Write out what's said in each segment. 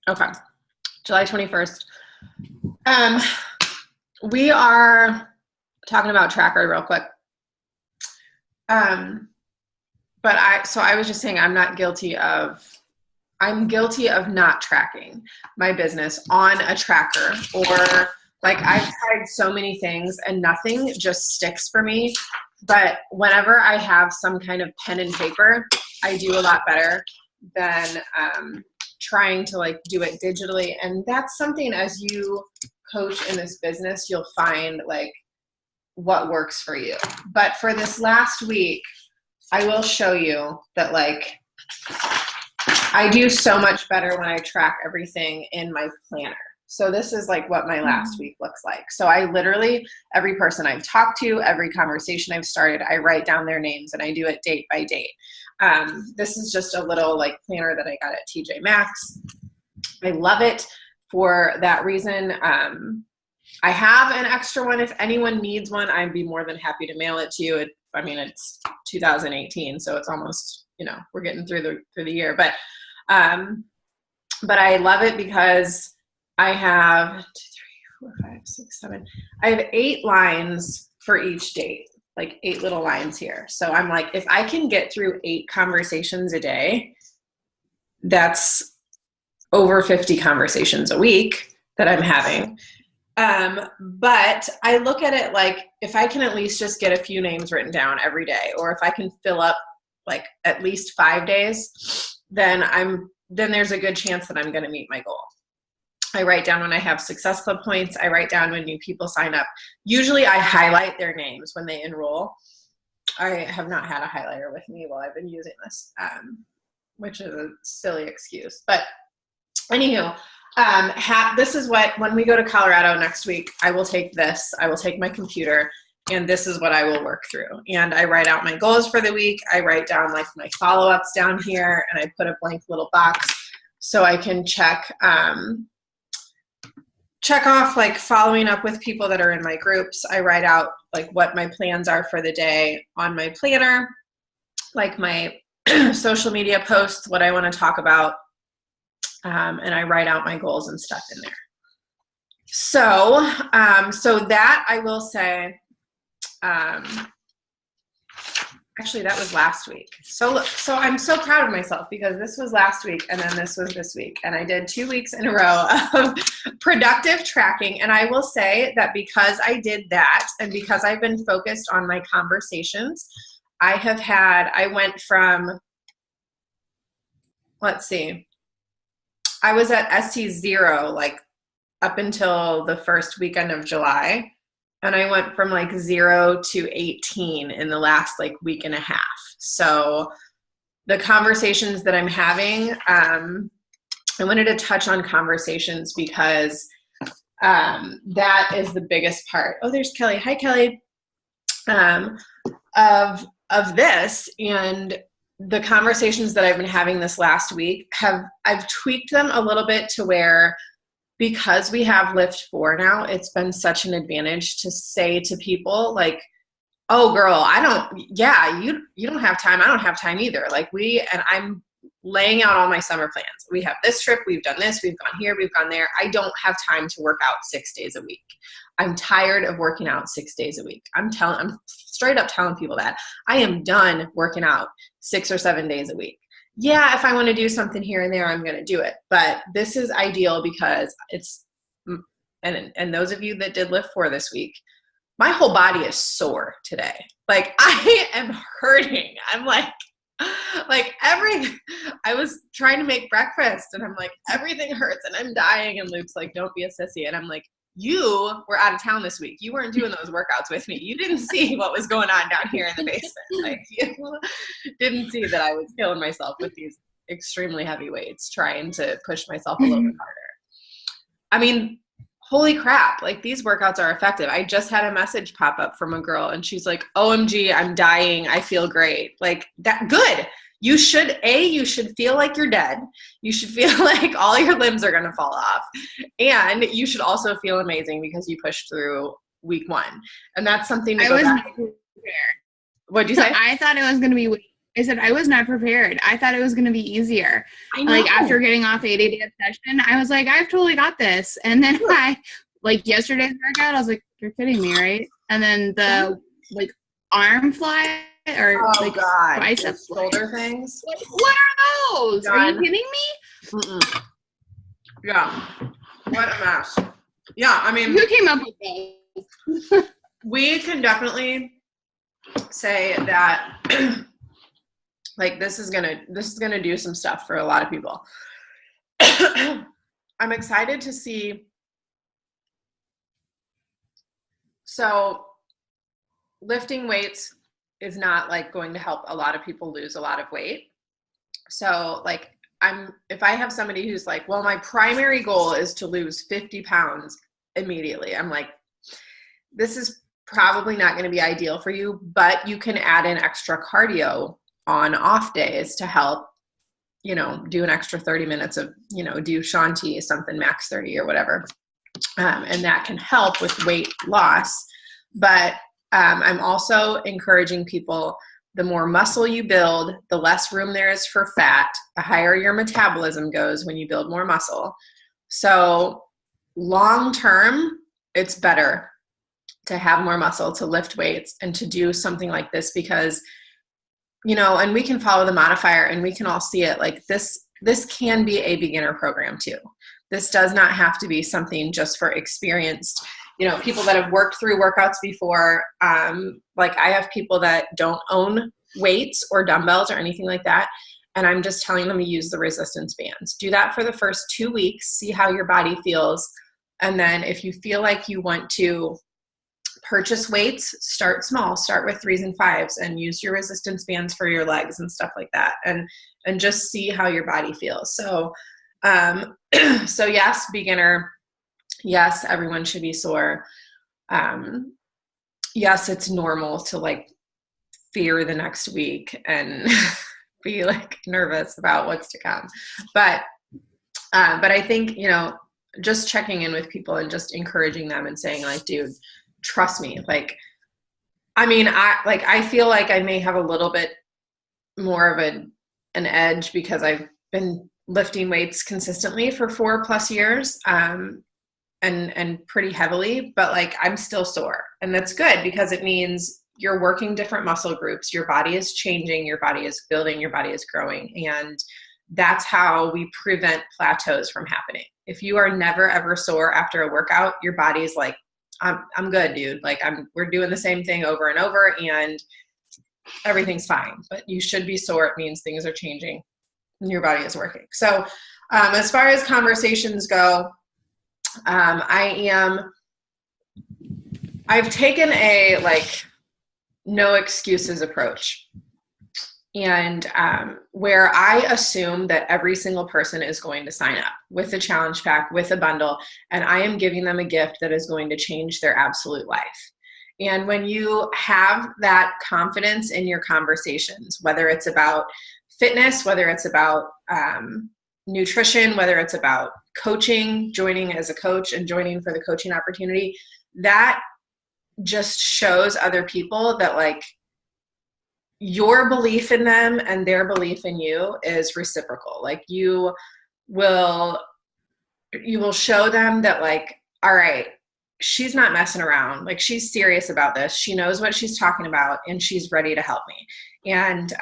Okay. July 21st. We are talking about tracker real quick. But I was just saying I'm guilty of not tracking my business on a tracker, or like I've tried so many things and nothing just sticks for me. But whenever I have some kind of pen and paper, I do a lot better than trying to like do it digitally. And that's something, as you coach in this business, you'll find like what works for you. But for this last week, I will show you that like I do so much better when I track everything in my planner. So this is like what my last week looks like. So I literally, every person I've talked to, every conversation I've started, I write down their names and I do it date by date. This is just a little like planner that I got at TJ Maxx. I love it for that reason. I have an extra one. If anyone needs one, I'd be more than happy to mail it to you. It's 2018, so it's almost, we're getting through the year. But I love it because I have 1, 2, 3, 4, 5, 6, 7. I have 8 lines for each date, like 8 little lines here. So I'm like, if I can get through 8 conversations a day, that's over 50 conversations a week that I'm having. But I look at it like if I can at least just get a few names written down every day, or if I can fill up like at least 5 days, then there's a good chance that I'm going to meet my goal. I write down when I have Success Club points. I write down when new people sign up. Usually I highlight their names when they enroll. I have not had a highlighter with me while I've been using this, which is a silly excuse. But anywho, this is what, when we go to Colorado next week, I will take my computer, and this is what I will work through. And I write out my goals for the week. I write down like my follow-ups down here, and I put a blank little box so I can check off like following up with people that are in my groups. I write out like what my plans are for the day on my planner, like my social media posts, what I want to talk about. And I write out my goals and stuff in there. So that I will say, actually that was last week. So I'm so proud of myself because this was last week and then this was this week. And I did 2 weeks in a row of productive tracking. And I will say that because I did that and because I've been focused on my conversations, I went from, let's see, I was at ST0 like up until the first weekend of July. And I went from like 0 to 18 in the last like week and a half. So the conversations that I'm having, I wanted to touch on conversations because that is the biggest part. Oh, there's Kelly. Hi, Kelly. Of this, and the conversations that I've been having this last week I've tweaked them a little bit to where, because we have Lift 4 now, it's been such an advantage to say to people like, oh girl, you don't have time. I don't have time either. Like I'm laying out all my summer plans. We have this trip, we've done this, we've gone here, we've gone there. I don't have time to work out 6 days a week. I'm tired of working out 6 days a week. I'm straight up telling people that I am done working out 6 or 7 days a week. Yeah, if I want to do something here and there, I'm going to do it. But this is ideal because and those of you that did Lift 4 this week, my whole body is sore today. Like I am hurting. I'm like everything. I was trying to make breakfast and I'm like, everything hurts and I'm dying. And Luke's like, don't be a sissy. And I'm like, you were out of town this week. You weren't doing those workouts with me. You didn't see what was going on down here in the basement. Like you didn't see that I was killing myself with these extremely heavy weights, trying to push myself a little bit harder. I mean, holy crap. Like these workouts are effective. I just had a message pop up from a girl and she's like, OMG, I'm dying. I feel great. Like that. Good. You should feel like you're dead. You should feel like all your limbs are going to fall off. And you should also feel amazing because you pushed through week 1. And that's something to go back to. What'd you say? I thought it was going to be I said, I was not prepared. I thought it was going to be easier. I know. Like after getting off 80-day session, I was like, I've totally got this. And then like yesterday's workout, I was like, you're kidding me, right? And then the like arm fly or like bicep shoulder things. What are those? Done. Are you kidding me? Mm-mm. Yeah. What a mess. Yeah, I mean, who came up with those? We can definitely say that like this is gonna do some stuff for a lot of people. I'm excited to see. So lifting weights is not like going to help a lot of people lose a lot of weight. So like if I have somebody who's like, well, my primary goal is to lose 50 pounds immediately, I'm like, this is probably not going to be ideal for you, but you can add in extra cardio on off days to help, do an extra 30 minutes of, do Shanti, something max 30 or whatever. And that can help with weight loss. But I'm also encouraging people, the more muscle you build, the less room there is for fat, the higher your metabolism goes when you build more muscle. So long term, it's better to have more muscle, to lift weights, and to do something like this because, and we can follow the modifier and we can all see it. Like this can be a beginner program too. This does not have to be something just for experienced, people that have worked through workouts before. Like I have people that don't own weights or dumbbells or anything like that. And I'm just telling them to use the resistance bands. Do that for the first 2 weeks, see how your body feels. And then if you feel like you want to purchase weights, start small, start with 3s and 5s and use your resistance bands for your legs and stuff like that. And just see how your body feels. So, so yes, beginner. Yes, everyone should be sore. Yes, it's normal to like fear the next week and be like nervous about what's to come. But I think, just checking in with people and just encouraging them and saying like, dude, trust me. Like, I mean, I feel like I may have a little bit more of an edge because I've been lifting weights consistently for 4+ years, and pretty heavily, but like I'm still sore. And that's good because it means you're working different muscle groups. Your body is changing, your body is building, your body is growing. And that's how we prevent plateaus from happening. If you are never ever sore after a workout, your body's like, I'm good, dude. Like we're doing the same thing over and over and everything's fine, but you should be sore. It means things are changing and your body is working. So, as far as conversations go, I've taken a like no excuses approach. And where I assume that every single person is going to sign up with a challenge pack, with a bundle, and I am giving them a gift that is going to change their absolute life. And when you have that confidence in your conversations, whether it's about fitness, whether it's about nutrition, whether it's about coaching, joining as a coach and joining for the coaching opportunity, that just shows other people that like, your belief in them and their belief in you is reciprocal. Like you will show them that like, all right, she's not messing around. Like she's serious about this. She knows what she's talking about and she's ready to help me. And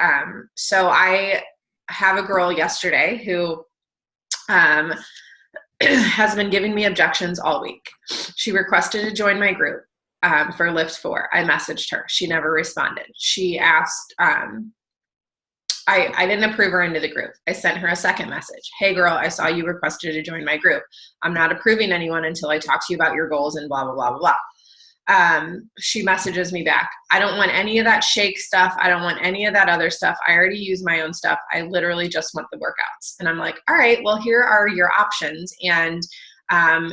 so I have a girl yesterday who has been giving me objections all week. She requested to join my group. For Lift 4. I messaged her. She never responded. She asked, I didn't approve her into the group. I sent her a second message. Hey girl, I saw you requested to join my group. I'm not approving anyone until I talk to you about your goals and blah, blah, blah, blah, blah. She messages me back. I don't want any of that shake stuff. I don't want any of that other stuff. I already use my own stuff. I literally just want the workouts. And I'm like, all right, well, here are your options. And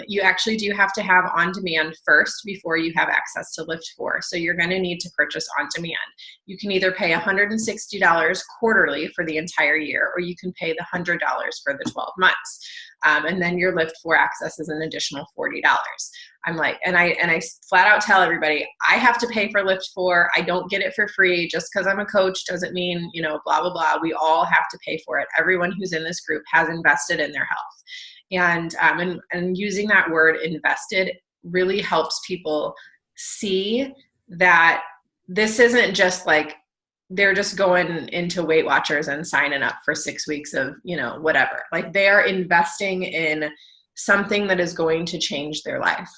You actually do have to have on demand first before you have access to Lift 4. So you're going to need to purchase on demand. You can either pay $160 quarterly for the entire year, or you can pay the $100 for the 12 months. And then your Lift 4 access is an additional $40. I'm like, and I flat out tell everybody, I have to pay for Lift 4. I don't get it for free. Just because I'm a coach doesn't mean, blah, blah, blah. We all have to pay for it. Everyone who's in this group has invested in their health. And using that word invested really helps people see that this isn't just like they're just going into Weight Watchers and signing up for 6 weeks of, whatever. Like, they are investing in something that is going to change their life.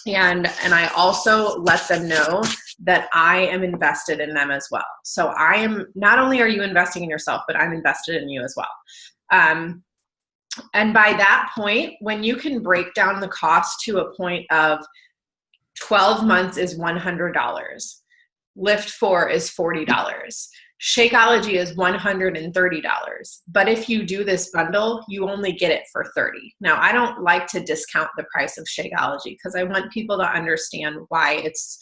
And I also let them know that I am invested in them as well. So not only are you investing in yourself, but I'm invested in you as well. And by that point, when you can break down the cost to a point of 12 months is $100, Lift 4 is $40, Shakeology is $130. But if you do this bundle, you only get it for $30. Now, I don't like to discount the price of Shakeology because I want people to understand why it's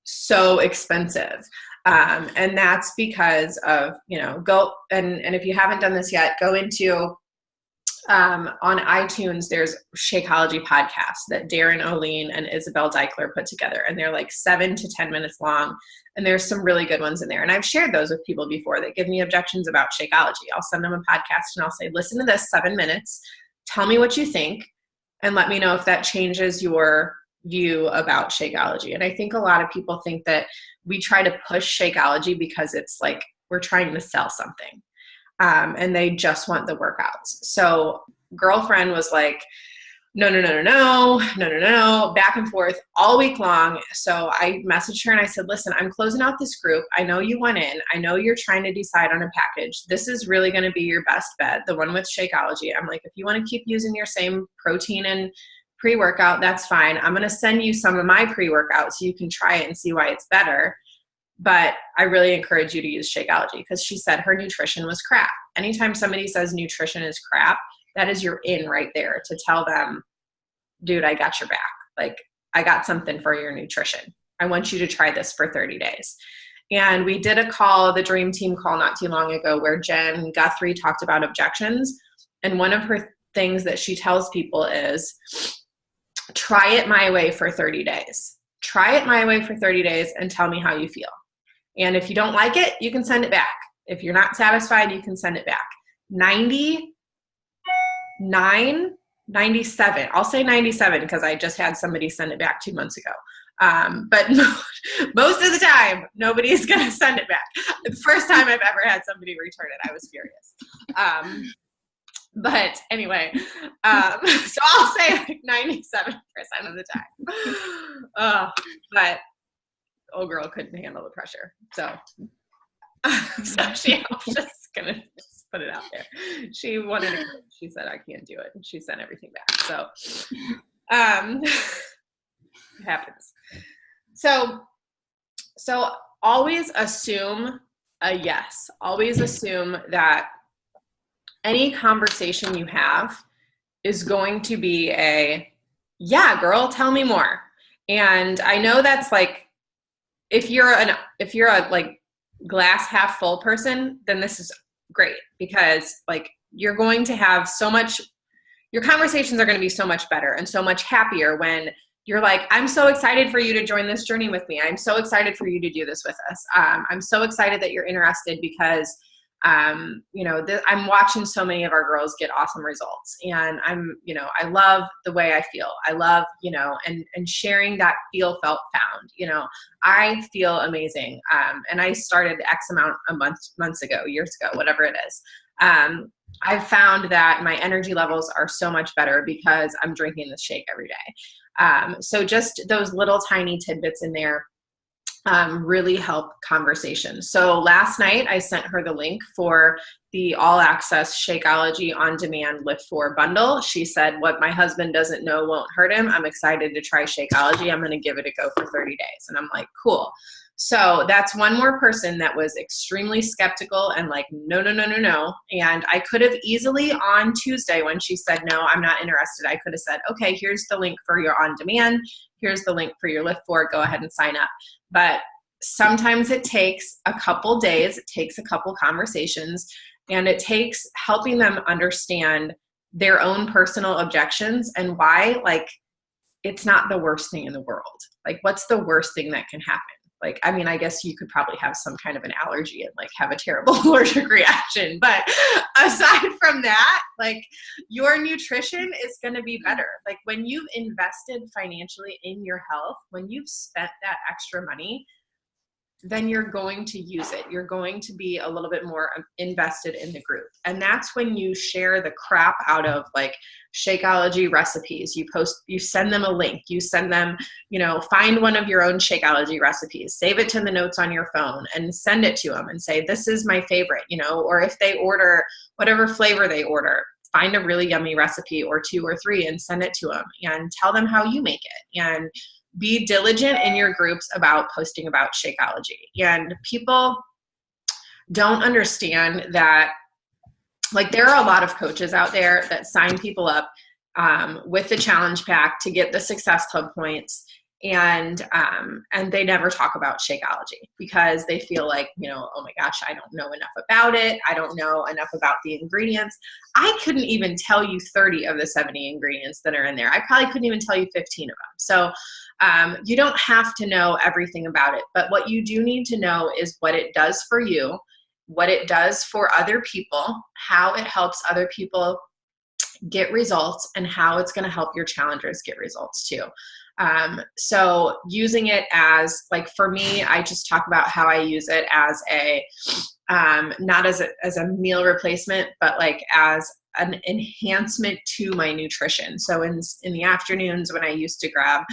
so expensive. And that's because of, go and if you haven't done this yet, go into on iTunes, there's Shakeology podcasts that Darren O'Lean and Isabel Deichler put together. And they're like 7 to 10 minutes long. And there's some really good ones in there. And I've shared those with people before that give me objections about Shakeology. I'll send them a podcast and I'll say, listen to this 7 minutes. Tell me what you think. And let me know if that changes your view about Shakeology. And I think a lot of people think that we try to push Shakeology because it's like we're trying to sell something. And they just want the workouts. So girlfriend was like, no, back and forth all week long. So I messaged her and I said, listen, I'm closing out this group. I know you went in. I know you're trying to decide on a package. This is really going to be your best bet, the one with Shakeology. I'm like, if you want to keep using your same protein and pre-workout, that's fine. I'm going to send you some of my pre-workout so you can try it and see why it's better. But I really encourage you to use Shakeology because she said her nutrition was crap. Anytime somebody says nutrition is crap, that is your in right there to tell them, dude, I got your back. Like, I got something for your nutrition. I want you to try this for 30 days. And we did a call, the Dream Team call not too long ago, where Jen Guthrie talked about objections. And one of her things that she tells people is, try it my way for 30 days. Try it my way for 30 days and tell me how you feel. And if you don't like it, you can send it back. If you're not satisfied, you can send it back. 99, 97. I'll say 97 because I just had somebody send it back 2 months ago. But most of the time, nobody's going to send it back. The first time I've ever had somebody return it, I was furious. But anyway, so I'll say like 97% of the time. But old girl couldn't handle the pressure. So I'm just going to put it out there. She wanted to, she said, I can't do it. And she sent everything back. So it happens. So always assume a yes. Always assume that any conversation you have is going to be a, yeah, girl, tell me more. And I know that's like, if you're a like glass half full person, then this is great because like you're going to have so much, your conversations are going to be so much better and so much happier when you're like, I'm so excited for you to join this journey with me. I'm so excited for you to do this with us. I'm so excited that you're interested because I'm watching so many of our girls get awesome results, and I love the way I feel. I love, and sharing that feel, felt, found, I feel amazing. And I started X amount months ago, years ago, whatever it is. I've found that my energy levels are so much better because I'm drinking this shake every day. So just those little tiny tidbits in there really help conversations. So last night I sent her the link for the all access Shakeology on demand Lift 4 bundle. She said, what my husband doesn't know won't hurt him. I'm excited to try Shakeology. I'm going to give it a go for 30 days. And I'm like, cool. So that's one more person that was extremely skeptical and like, no, no, no, no, no. And I could have easily on Tuesday when she said, no, I'm not interested, I could have said, okay, here's the link for your on demand. Here's the link for your Lift for. Go ahead and sign up. But sometimes it takes a couple days. It takes a couple conversations, and it takes helping them understand their own personal objections and why, like, it's not the worst thing in the world. Like, what's the worst thing that can happen? Like, I mean, I guess you could probably have some kind of an allergy and like have a terrible allergic reaction. But aside from that, like, your nutrition is going to be better. Like, when you've invested financially in your health, when you've spent that extra money, then you're going to use it. You're going to be a little bit more invested in the group. And that's when you share the crap out of like Shakeology recipes. You send them a link, you send them, find one of your own Shakeology recipes, save it to the notes on your phone and send it to them and say, this is my favorite, or if they order whatever flavor they order, find a really yummy recipe or 2 or 3 and send it to them and tell them how you make it. And be diligent in your groups about posting about Shakeology. And people don't understand that, like, there are a lot of coaches out there that sign people up with the challenge pack to get the Success Club points, and they never talk about Shakeology because they feel like, oh my gosh, I don't know enough about it. I don't know enough about the ingredients. I couldn't even tell you 30 of the 70 ingredients that are in there. I probably couldn't even tell you 15 of them. So you don't have to know everything about it, but what you do need to know is what it does for you, what it does for other people, how it helps other people get results, and how it's going to help your challengers get results too. So using it as, like, for me, I just talk about how I use it as a, not as a meal replacement, but like as an enhancement to my nutrition. So in the afternoons when I used to grab,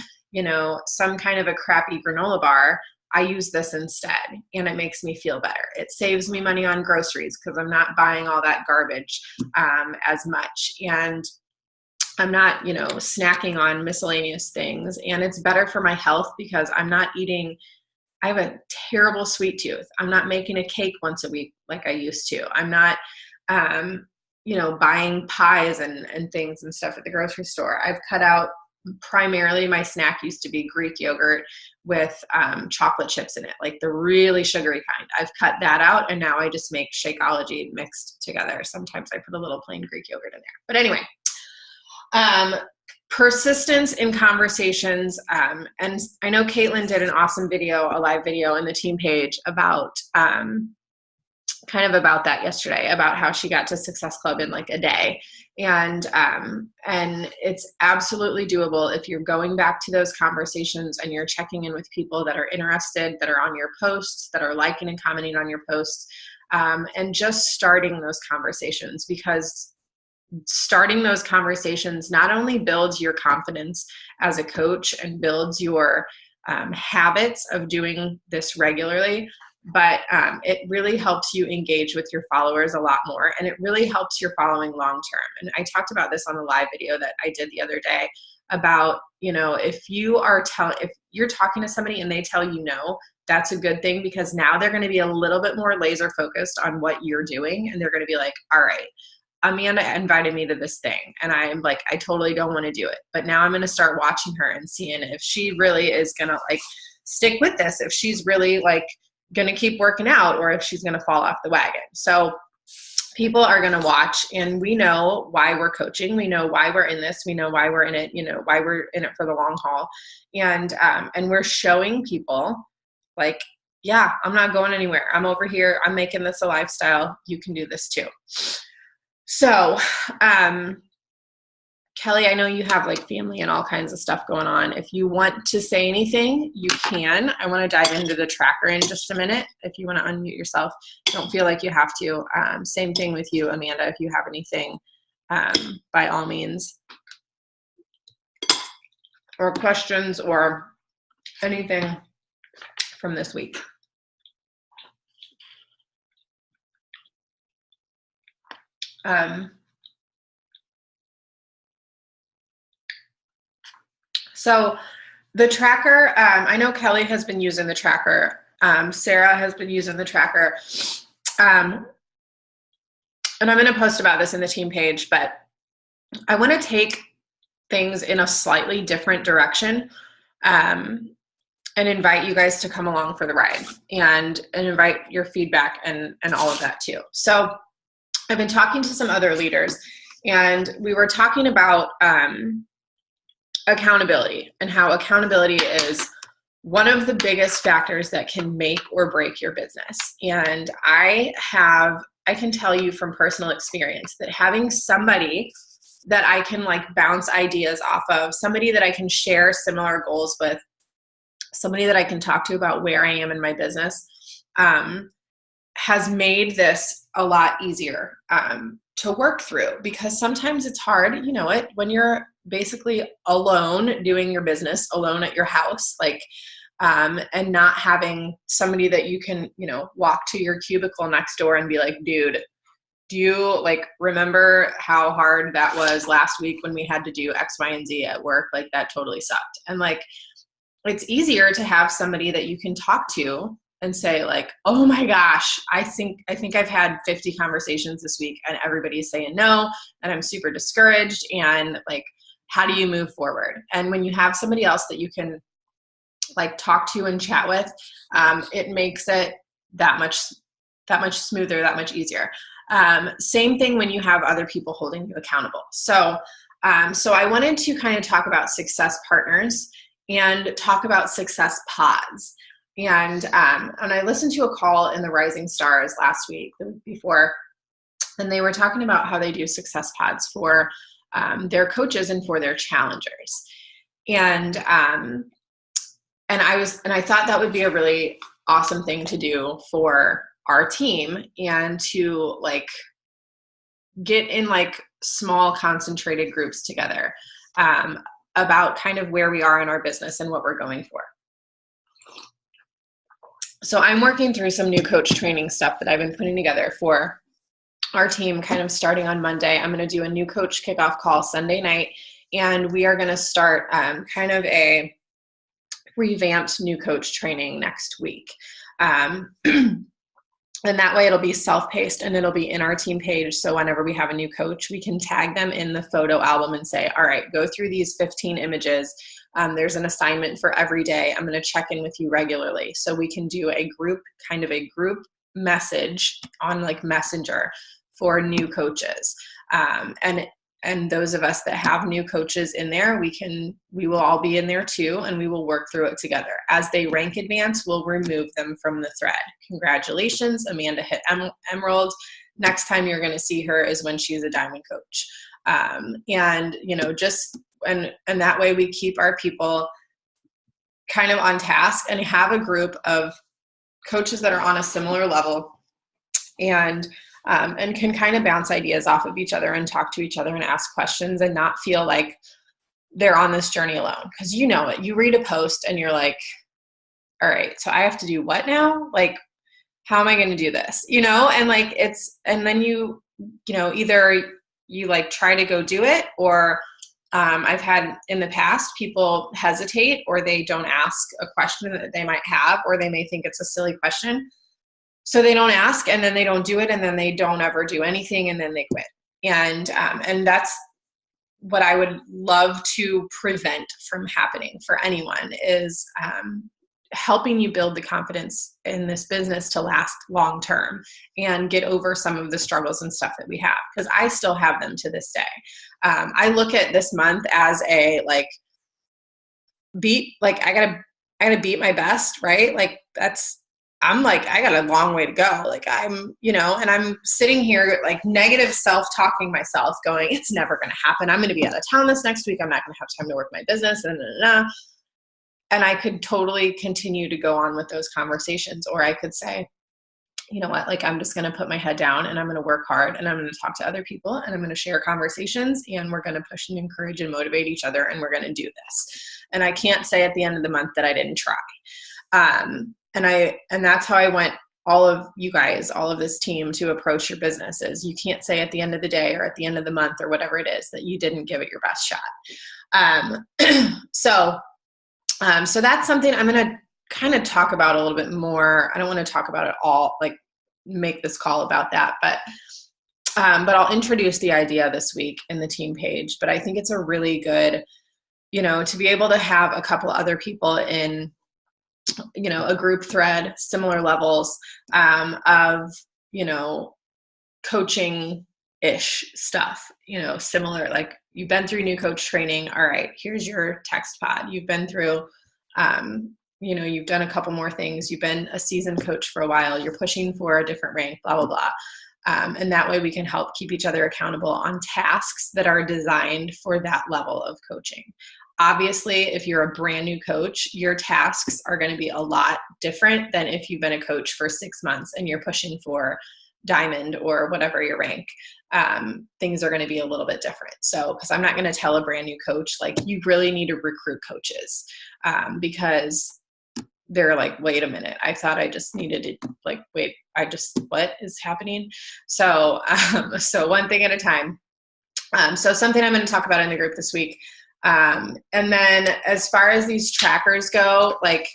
some kind of a crappy granola bar, I use this instead, and it makes me feel better. It saves me money on groceries because I'm not buying all that garbage as much. And I'm not, snacking on miscellaneous things. And it's better for my health because I'm not eating, I have a terrible sweet tooth. I'm not making a cake once a week like I used to. I'm not, buying pies and things and stuff at the grocery store. I've cut out, primarily my snack used to be Greek yogurt with chocolate chips in it, like the really sugary kind. I've cut that out, and now I just make Shakeology mixed together. Sometimes I put a little plain Greek yogurt in there. But anyway, persistence in conversations. And I know Caitlin did an awesome video, a live video on the team page about kind of about that yesterday, about how she got to Success Club in like a day. And it's absolutely doable if you're going back to those conversations and you're checking in with people that are interested, that are on your posts, that are liking and commenting on your posts, and just starting those conversations, because starting those conversations not only builds your confidence as a coach and builds your habits of doing this regularly, but it really helps you engage with your followers a lot more, and it really helps your following long term. And I talked about this on a live video that I did the other day about, if you're talking to somebody and they tell you no, that's a good thing, because now they're going to be a little bit more laser focused on what you're doing, and they're going to be like, all right, Amanda invited me to this thing, and I'm like, I totally don't want to do it, but now I'm going to start watching her and seeing if she really is going to like stick with this, if she's really like going to keep working out, or if she's going to fall off the wagon. So people are going to watch, and we know why we're coaching. We know why we're in this. We know why we're in it, why we're in it for the long haul. And we're showing people like, yeah, I'm not going anywhere. I'm over here. I'm making this a lifestyle. You can do this too. So, Kelly, I know you have like family and all kinds of stuff going on. If you want to say anything, you can. I want to dive into the tracker in just a minute. If you want to unmute yourself, don't feel like you have to. Same thing with you, Amanda. If you have anything, by all means, or questions or anything from this week. So the tracker, I know Kelly has been using the tracker Sarah has been using the tracker. And I'm going to post about this in the team page, but I want to take things in a slightly different direction, and invite you guys to come along for the ride, and invite your feedback and all of that too. So I've been talking to some other leaders, and we were talking about accountability, and how accountability is one of the biggest factors that can make or break your business. And I can tell you from personal experience that having somebody that I can like bounce ideas off of, somebody that I can share similar goals with, somebody that I can talk to about where I am in my business, has made this a lot easier to work through, because sometimes it's hard, you know it, when you're basically alone doing your business, alone at your house, like, and not having somebody that you can, you know, walk to your cubicle next door and be like, dude, do you like remember how hard that was last week when we had to do X, Y, and Z at work? Like that totally sucked. And like, it's easier to have somebody that you can talk to and say like, oh my gosh, I think I've had 50 conversations this week and everybody's saying no, and I'm super discouraged, and like, how do you move forward? And when you have somebody else that you can like talk to and chat with, it makes it that much smoother, that much easier. Same thing when you have other people holding you accountable. So I wanted to kind of talk about success partners and talk about success pods. And I listened to a call in the Rising Stars last week, the week before, and they were talking about how they do success pods for their coaches and for their challengers. And I thought that would be a really awesome thing to do for our team, and to like get in like small concentrated groups together about kind of where we are in our business and what we're going for. So I'm working through some new coach training stuff that I've been putting together for our team, kind of starting on Monday. I'm going to do a new coach kickoff call Sunday night, and we are going to start kind of a revamped new coach training next week. And that way it'll be self-paced and it'll be in our team page. So whenever we have a new coach, we can tag them in the photo album and say, all right, go through these 15 images. There's an assignment for every day. I'm going to check in with you regularly. So we can do a group message on like Messenger for new coaches. And those of us that have new coaches in there, we will all be in there too, and we will work through it together. As they rank advance, we'll remove them from the thread. Congratulations, Amanda hit Emerald. Next time you're going to see her is when she's a diamond coach. And you know, and that way we keep our people kind of on task and have a group of coaches that are on a similar level, and can kind of bounce ideas off of each other and talk to each other and ask questions, and not feel like they're on this journey alone. Because you know it. You read a post and you're like, all right, so I have to do what now? Like, how am I going to do this? You know, and like and then you know, either you like try to go do it, or I've had in the past people hesitate, or they don't ask a question that they might have, or they may think it's a silly question. So they don't ask, and then they don't do it, and then they don't ever do anything, and then they quit. And that's what I would love to prevent from happening for anyone, is helping you build the confidence in this business to last long term and get over some of the struggles and stuff that we have, because I still have them to this day. I look at this month as a I gotta beat my best, right? Like I'm like, I got a long way to go. Like I'm, you know, and I'm sitting here like negative self-talking myself going, it's never going to happen. I'm going to be out of town this next week. I'm not going to have time to work my business. And I could totally continue to go on with those conversations. Or I could say, you know what, like I'm just going to put my head down and I'm going to work hard and I'm going to talk to other people and I'm going to share conversations and we're going to push and encourage and motivate each other and we're going to do this. And I can't say at the end of the month that I didn't try. And that's how I want all of you guys, all of this team to approach your businesses. You can't say at the end of the day or at the end of the month or whatever it is that you didn't give it your best shot. So that's something I'm going to kind of talk about a little bit more. I don't want to talk about it all, like make this call about that, but I'll introduce the idea this week in the team page. But I think it's a really good, to be able to have a couple other people in, a group thread, similar levels of, coaching-ish stuff, similar, like you've been through new coach training. All right, here's your text pod. You've been through, you've done a couple more things. You've been a seasoned coach for a while. You're pushing for a different rank, blah, blah, blah. And that way we can help keep each other accountable on tasks that are designed for that level of coaching. Obviously, if you're a brand new coach, your tasks are going to be a lot different than if you've been a coach for 6 months and you're pushing for diamond or whatever your rank. Things are going to be a little bit different. So, because I'm not going to tell a brand new coach, like, you really need to recruit coaches because they're like, wait a minute, I thought I just needed to, like, wait, what is happening? So, so one thing at a time. So something I'm going to talk about in the group this week. And then as far as these trackers go, like,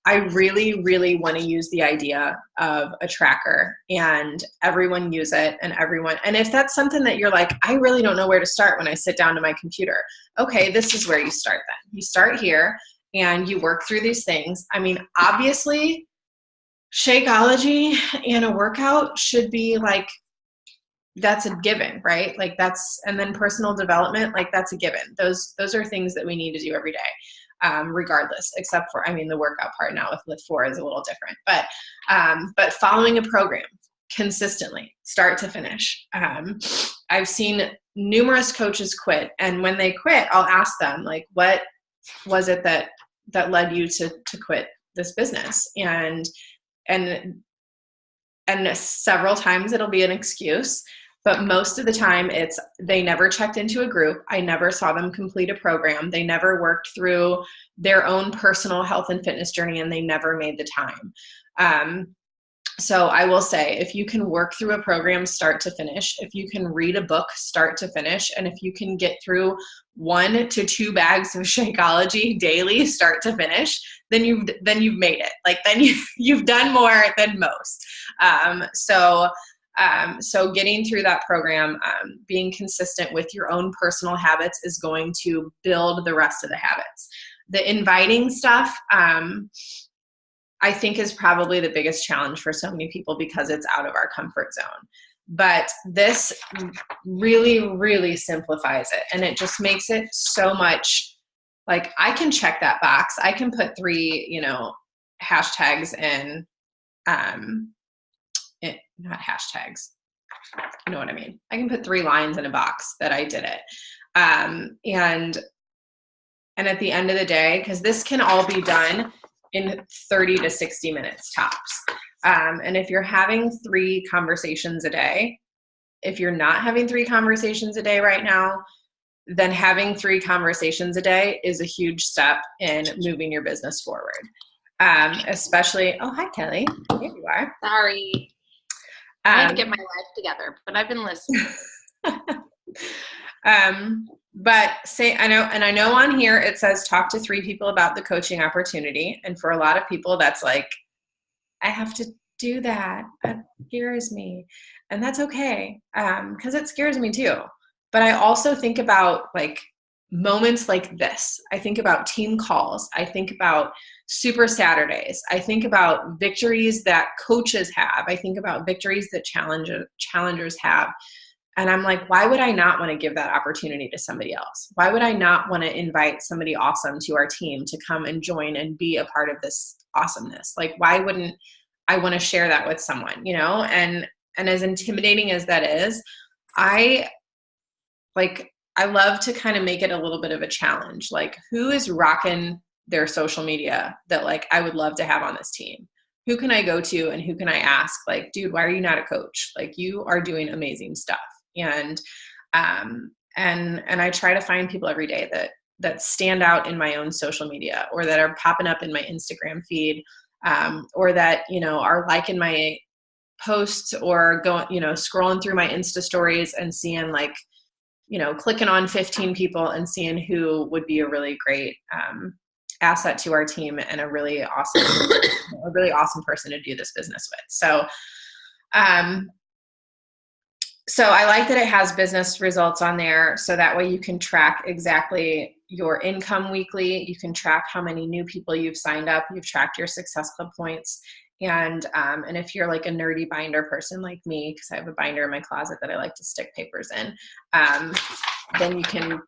I really, really want to use the idea of a tracker and everyone use it and if that's something that you're like, I really don't know where to start when I sit down to my computer. Okay, this is where you start then. You start here and you work through these things. I mean, obviously, Shakeology and a workout should be like, that's a given, right? Like and then personal development, like that's a given. Those are things that we need to do every day, regardless, except for, the workout part now with Lift 4 is a little different, but following a program consistently, start to finish. I've seen numerous coaches quit, and when they quit, I'll ask them, like, what was it that led you to quit this business? And several times it'll be an excuse, but most of the time it's they never checked into a group. I never saw them complete a program. They never worked through their own personal health and fitness journey, and they never made the time. So I will say, if you can work through a program start to finish, if you can read a book start to finish, and if you can get through 1 to 2 bags of Shakeology daily start to finish, then you've made it. Like, then you've done more than most. So getting through that program, being consistent with your own personal habits is going to build the rest of the habits. The inviting stuff, I think, is probably the biggest challenge for so many people because it's out of our comfort zone. But this really, really simplifies it. And it just makes it so much, like, I can check that box. I can put 3, hashtags in, not hashtags. You know what I mean? I can put 3 lines in a box that I did it. And at the end of the day, because this can all be done in 30 to 60 minutes tops. And if you're having 3 conversations a day, if you're not having 3 conversations a day right now, then having 3 conversations a day is a huge step in moving your business forward. Especially, oh, hi, Kelly. Here you are. Sorry. I had to get my life together, but I've been listening. But I know on here it says talk to 3 people about the coaching opportunity. And for a lot of people, that's like, I have to do that. That scares me. And that's okay. Because it scares me too. But I also think about, like, moments like this. I think about team calls. I think about Super Saturdays. I think about victories that coaches have. I think about victories that challengers have. And I'm like, why would I not want to give that opportunity to somebody else? Why would I not want to invite somebody awesome to our team to come and join and be a part of this awesomeness? Like, why wouldn't I want to share that with someone, And as intimidating as that is, I love to kind of make it a little bit of a challenge. Like, who is rocking their social media that, like, I would love to have on this team? Who can I go to and who can I ask? Like, dude, why are you not a coach? Like, you are doing amazing stuff. And I try to find people every day that stand out in my own social media, or that are popping up in my Instagram feed, or that, are liking my posts, or going, scrolling through my Insta stories and seeing, like, clicking on 15 people and seeing who would be a really great asset to our team and a really awesome person to do this business with. So, so I like that it has business results on there. So that way you can track exactly your income weekly. You can track how many new people you've signed up. You've tracked your Success Club points. And if you're like a nerdy binder person like me, because I have a binder in my closet that I like to stick papers in, then you can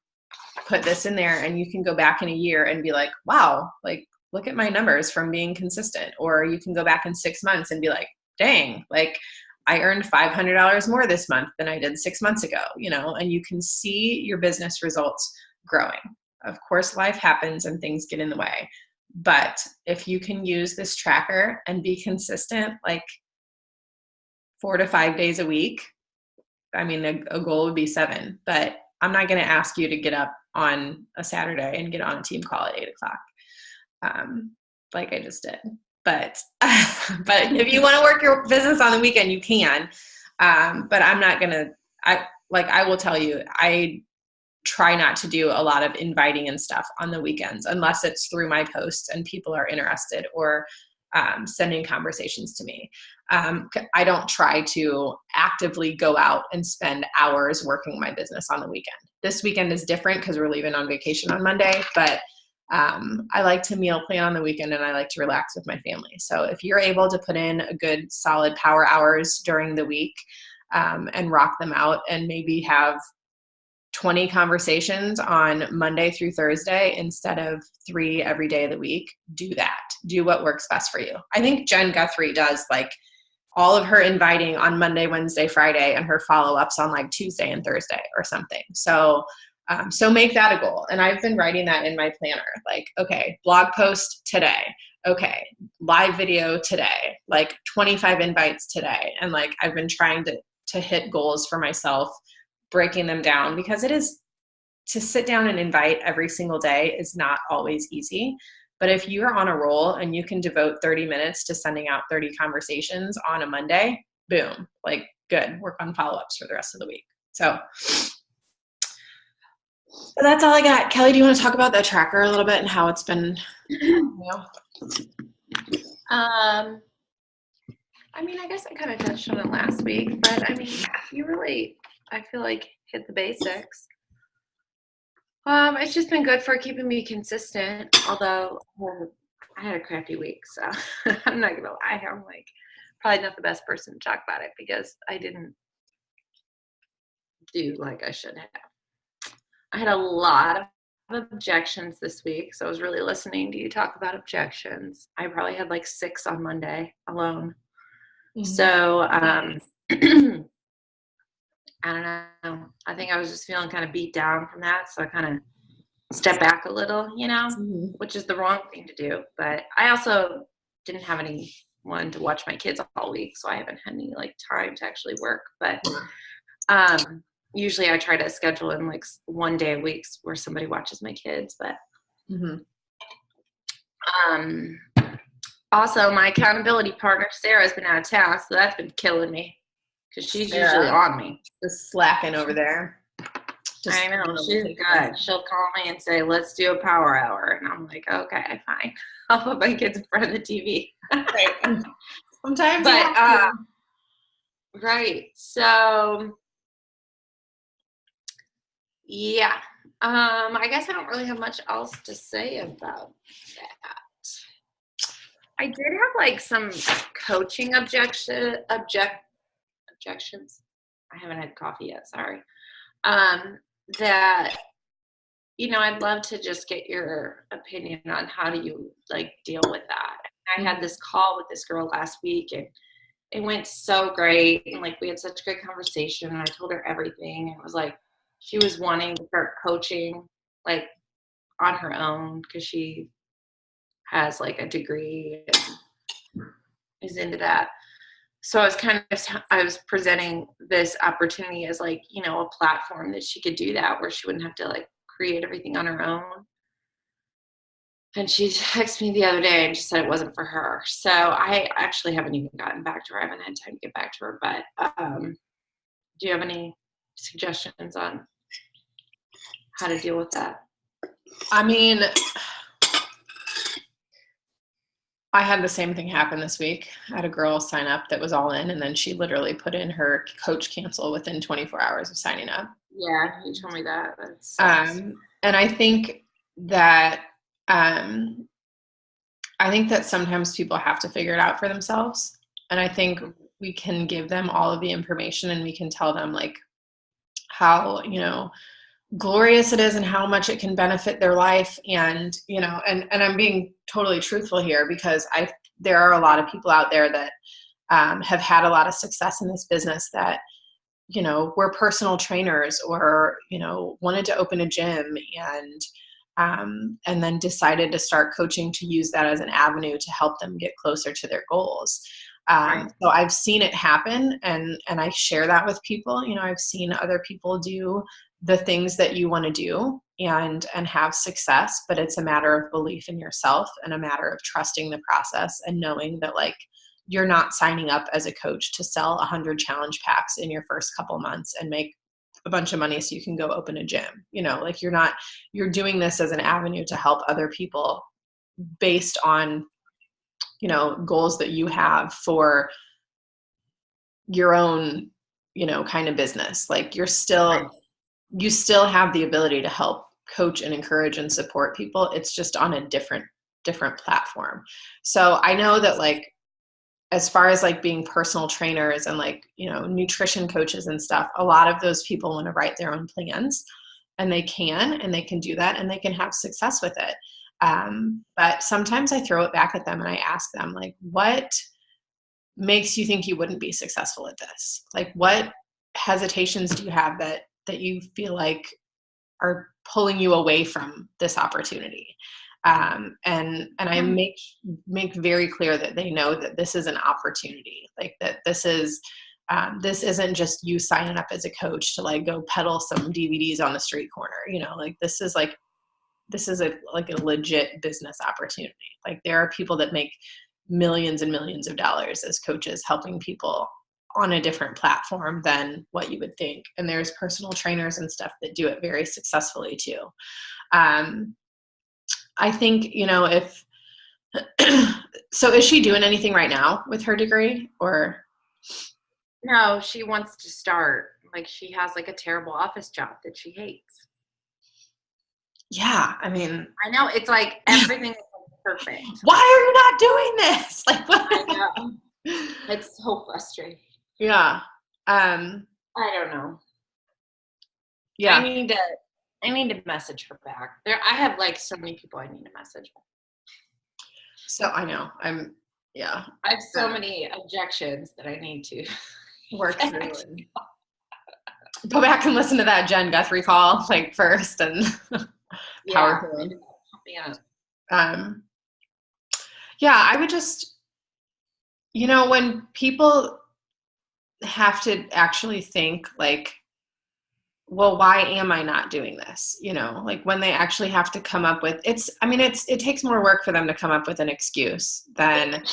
put this in there and you can go back in a year and be like, wow, like look at my numbers from being consistent. Or you can go back in 6 months and be like, dang, like I earned $500 more this month than I did 6 months ago, you know, and you can see your business results growing. Of course, life happens and things get in the way. But if you can use this tracker and be consistent, like 4 to 5 days a week, I mean, a goal would be 7, but I'm not going to ask you to get up on a Saturday and get on a team call at 8:00, like I just did. But if you want to work your business on the weekend, you can. But I'm not going to, I will tell you, I try not to do a lot of inviting and stuff on the weekends unless it's through my posts and people are interested or sending conversations to me. I don't try to actively go out and spend hours working my business on the weekend. This weekend is different because we're leaving on vacation on Monday, but I like to meal plan on the weekend and I like to relax with my family. So if you're able to put in a good solid power hours during the week and rock them out and maybe have 20 conversations on Monday through Thursday instead of 3 every day of the week, do that. Do what works best for you. I think Jen Guthrie does like all of her inviting on Monday, Wednesday, Friday, and her follow-ups on like Tuesday and Thursday or something. So make that a goal. And I've been writing that in my planner. Like, okay, blog post today. Okay, live video today. Like 25 invites today. And like I've been trying to hit goals for myself, breaking them down, because it is, to sit down and invite every single day is not always easy. But if you're on a roll and you can devote 30 minutes to sending out 30 conversations on a Monday, boom, like good, work on follow-ups for the rest of the week. So that's all I got. Kelly, do you want to talk about the tracker a little bit and how it's been, I mean, I guess I kind of touched on it last week, but I mean, you really, I feel like, hit the basics. It's just been good for keeping me consistent, although I had a crappy week, so I'm not gonna lie. I'm like probably not the best person to talk about it because I didn't do like I should have. I had a lot of objections this week, so I was really listening to you talk about objections. I probably had like 6 on Monday alone. Mm-hmm. So I don't know. I think I was just feeling kind of beat down from that. So I kind of stepped back a little, you know, which is the wrong thing to do. But I also didn't have anyone to watch my kids all week. So I haven't had any like time to actually work. But usually I try to schedule in like 1 day a week where somebody watches my kids. But also my accountability partner, Sarah, has been out of town. So that's been killing me. Because she's usually on me. Just slacking over there. I know. She's good. She'll call me and say, let's do a power hour. And I'm like, okay, fine. I'll put my kids in front of the TV. Right. Sometimes. But, right. So, yeah. I guess I don't really have much else to say about that. I did have like some coaching objections. I haven't had coffee yet, sorry. That, you know, I'd love to just get your opinion on how do you like deal with that. I had this call with this girl last week and it went so great. And like we had such a good conversation and I told her everything. And it was like she was wanting to start coaching like on her own because she has like a degree and is into that. So I was presenting this opportunity as like, you know, a platform that she could do that where she wouldn't have to like create everything on her own. And she texted me the other day and she said it wasn't for her. So I actually haven't even gotten back to her. I haven't had time to get back to her, but do you have any suggestions on how to deal with that? I mean, I had the same thing happen this week. I had a girl sign up that was all in, and then she literally put in her coach cancel within 24 hours of signing up. Yeah, you told me that. And I think that sometimes people have to figure it out for themselves. And I think we can give them all of the information, and we can tell them like how, glorious it is and how much it can benefit their life. And, and I'm being totally truthful here, because there are a lot of people out there that have had a lot of success in this business that, were personal trainers or, wanted to open a gym and then decided to start coaching to use that as an avenue to help them get closer to their goals. Right. So I've seen it happen, and I share that with people. I've seen other people do the things that you want to do and have success, but it's a matter of belief in yourself and a matter of trusting the process and knowing that like you're not signing up as a coach to sell 100 challenge packs in your first couple months and make a bunch of money so you can go open a gym. Like you're doing this as an avenue to help other people based on goals that you have for your own, kind of business. Like you still have the ability to help coach and encourage and support people. It's just on a different platform. So I know that like, as far as like being personal trainers and like, nutrition coaches and stuff, a lot of those people want to write their own plans, and they can do that, and they can have success with it. But sometimes I throw it back at them and I ask them like, what makes you think you wouldn't be successful at this? Like what hesitations do you have that you feel like are pulling you away from this opportunity? And I make very clear that they know that this is an opportunity, like that this isn't just you signing up as a coach to like go peddle some DVDs on the street corner, like this is a legit business opportunity. Like there are people that make millions and millions of dollars as coaches helping people on a different platform than what you would think. And there's personal trainers and stuff that do it very successfully too. I think, if, so is she doing anything right now with her degree or? No, she wants to start. Like she has like a terrible office job that she hates. Yeah. I mean, I know it's like everything is perfect. Why are you not doing this? Like what? I know. It's so frustrating. Yeah. I don't know. Yeah. I need to message her back. I have like so many people I need to message. So I know. I have so many objections that I need to work through and go back and listen to that Jen Guthrie call like first and power through. Yeah, I would just, when people have to actually think like, well, why am I not doing this? Like when they actually have to come up with it takes more work for them to come up with an excuse than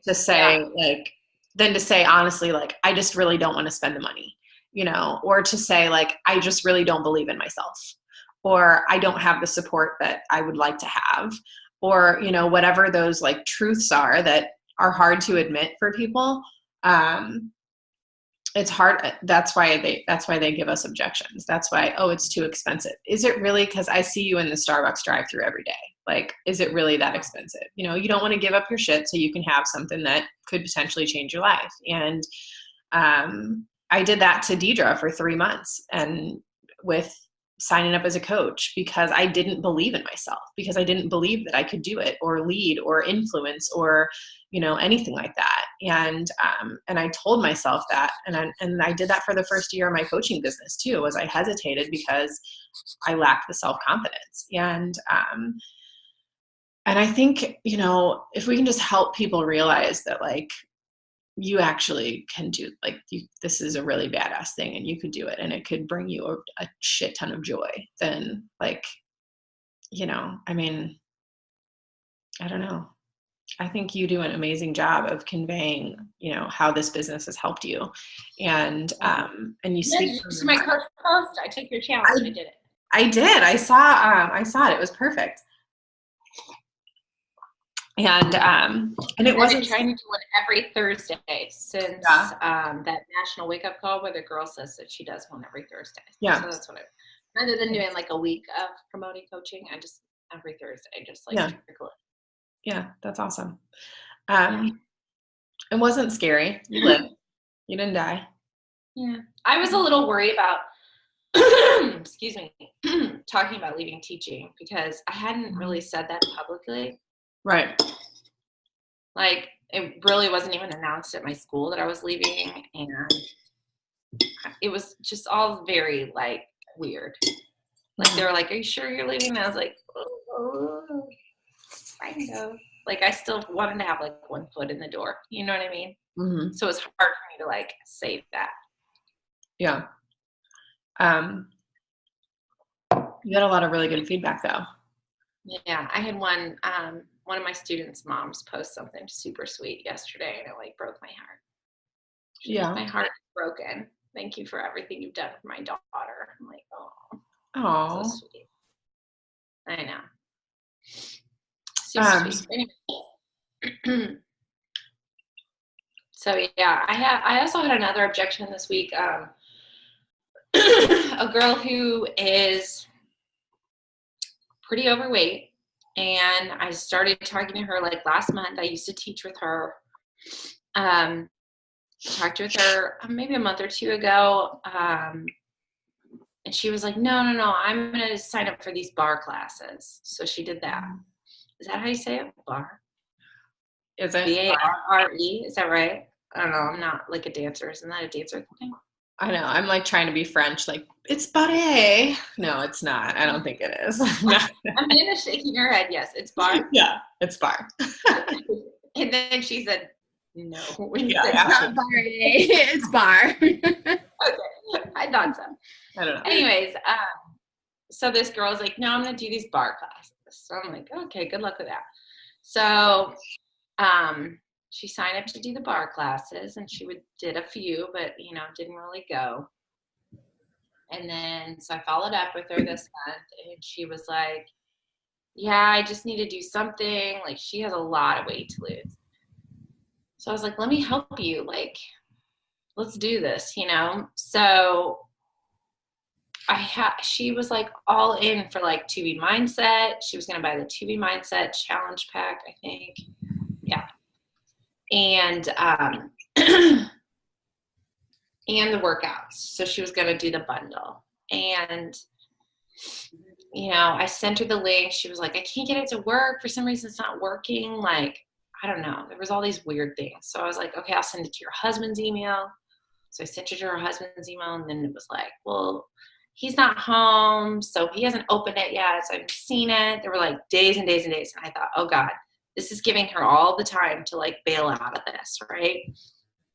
to say honestly, like, I just really don't want to spend the money, or to say like, I just really don't believe in myself, or I don't have the support that I would like to have, or, whatever those like truths are that are hard to admit for people. It's hard. That's why they give us objections. That's why, oh, it's too expensive. Is it really? Because I see you in the Starbucks drive-thru every day. Like, is it really that expensive? You don't want to give up your shit so you can have something that could potentially change your life. And I did that to Deidre for 3 months, and with signing up as a coach, because I didn't believe in myself, because I didn't believe that I could do it or lead or influence or anything like that. And I told myself that, and I did that for the first year of my coaching business too, was I hesitated because I lacked the self-confidence. And I think, if we can just help people realize that like, you actually can do, like, this is a really badass thing and you could do it and it could bring you a shit ton of joy, then like, I mean, I don't know. I think you do an amazing job of conveying, how this business has helped you. And you speak. This is my first post. I took your challenge. I did it. I did. I saw it. It was perfect. And it wasn't trying to do one every Thursday since that national wake up call where the girl says that she does one every Thursday. Yeah. So that's what rather than doing like a week of promoting coaching, I just every Thursday just like trickle it. Yeah, that's awesome. It wasn't scary. You lived. You didn't die. Yeah. I was a little worried about excuse me, talking about leaving teaching because I hadn't really said that publicly. Right. Like, it really wasn't even announced at my school that I was leaving, and it was just all very, like, weird. Like, they were like, are you sure you're leaving? And I was like, oh, kind of. Like, I still wanted to have, like, one foot in the door. You know what I mean? Mm-hmm. So it's hard for me to, like, say that. Yeah. You got a lot of really good feedback, though. Yeah, I had one of my students' moms post something super sweet yesterday, and it like broke my heart. My heart is broken. Thank you for everything you've done for my daughter. I'm like, oh, so sweet. I know. Super sweet. Anyway. So yeah, I also had another objection this week. A girl who is pretty overweight, and I started talking to her like last month. I used to teach with her. Talked with her maybe a month or two ago, and she was like, no, I'm going to sign up for these bar classes. So she did that. Is that how you say it? Bar? Is it? B-A-R-R-E? Is that right? I don't know. I'm not like a dancer. Isn't that a dancer thing? I know. I'm like trying to be French. Like, it's barre. No, it's not. I don't think it is. Amanda's shaking her head. Yes, it's bar. Yeah, it's bar. And then she said, no. It's not bar. It's bar. Okay. I thought so. I don't know. Anyways, so this girl's like, no, I'm going to do these bar classes. So I'm like, okay, good luck with that. So she signed up to do the bar classes, and she did a few, but, didn't really go. And then, so I followed up with her this month, and she was like, yeah, I just need to do something. Like, she has a lot of weight to lose. So I was like, let me help you. Like, let's do this, So she was like all in for like 2B Mindset. She was going to buy the 2B Mindset challenge pack, I think. Yeah. And, and the workouts. So she was going to do the bundle. And, I sent her the link. She was like, I can't get it to work. For some reason, it's not working. Like, I don't know. There was all these weird things. So I was like, okay, I'll send it to your husband's email. So I sent it to her husband's email, and then it was like, well, he's not home, so he hasn't opened it yet, so I haven't seen it. There were like days and days and days, and I thought, oh God, this is giving her all the time to like bail out of this, right?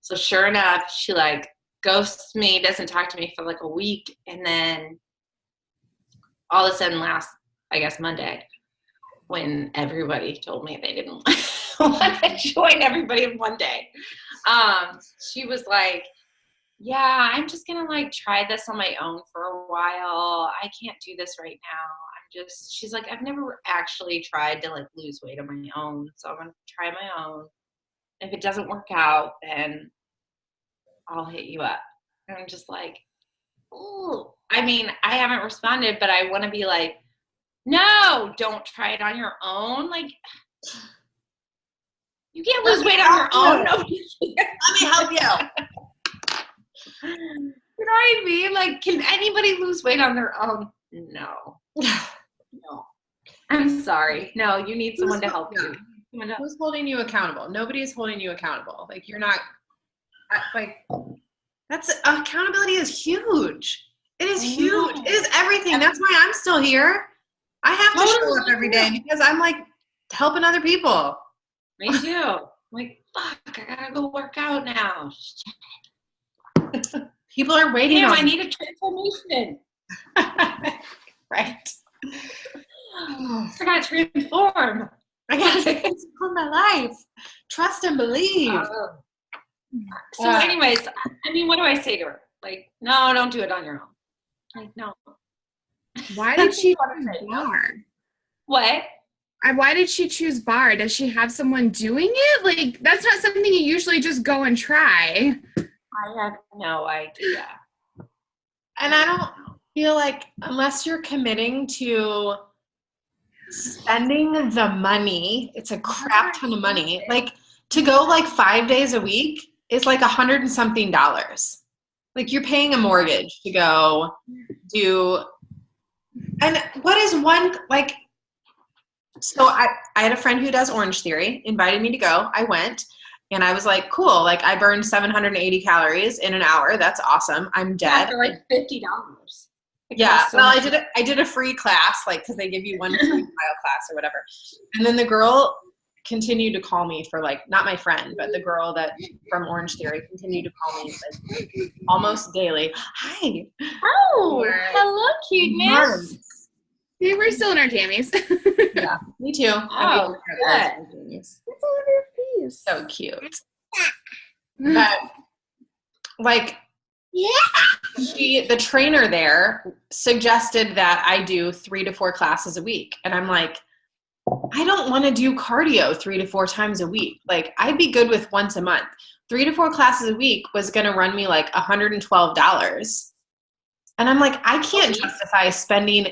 So sure enough, she like ghosts me, doesn't talk to me for like a week, and then all of a sudden last, I guess, Monday, when everybody told me they didn't want to join everybody in one day, she was like, yeah, I'm just going to like try this on my own for a while. I can't do this right now. She's like, I've never actually tried to like lose weight on my own. So I'm going to try my own. If it doesn't work out, then I'll hit you up. And I'm just like, ooh. I mean, I haven't responded, but I want to be like, no, don't try it on your own. Like, you can't lose weight on your own. Let me help you. You know what I mean? Like, can anybody lose weight on their own? No. No. I'm sorry. No, you need someone to help you. Who's holding you accountable? Nobody is holding you accountable. Like, you're not, like, accountability is huge. It is huge. It is everything. That's why I'm still here. I have to show up every day because I'm, like, helping other people. Me too. I'm like, fuck, I gotta go work out now. People are waiting on I need a transformation. Right. I gotta transform. I gotta transform my life. Trust and believe. So anyways, I mean, what do I say to her? Like, no, don't do it on your own. Like, no. Why did she join the bar? What? Why did she choose bar? Does she have someone doing it? Like, that's not something you usually just go and try. I have no idea. And I don't feel like, unless you're committing to spending the money, it's a crap ton of money. Like, to go like 5 days a week is like $100 and something. Like, you're paying a mortgage to go do. And what is one, like, so I had a friend who does Orange Theory, invited me to go. I went, and I was like, cool. Like, I burned 780 calories in an hour. That's awesome. I'm dead. For like $50. Yeah. Well, I did a free class, like, because they give you one free trial class or whatever. And then the girl continued to call me for, like, not my friend, but the girl that from Orange Theory continued to call me like almost daily. Hi. Oh, hello, cuteness. Yeah, we're still in our jammies. Yeah, me too. Oh, good. It's all over your face. So cute. But, like, the trainer there suggested that I do 3 to 4 classes a week. And I'm like, I don't want to do cardio 3 to 4 times a week. Like, I'd be good with once a month. 3 to 4 classes a week was going to run me like $112. And I'm like, I can't justify spending,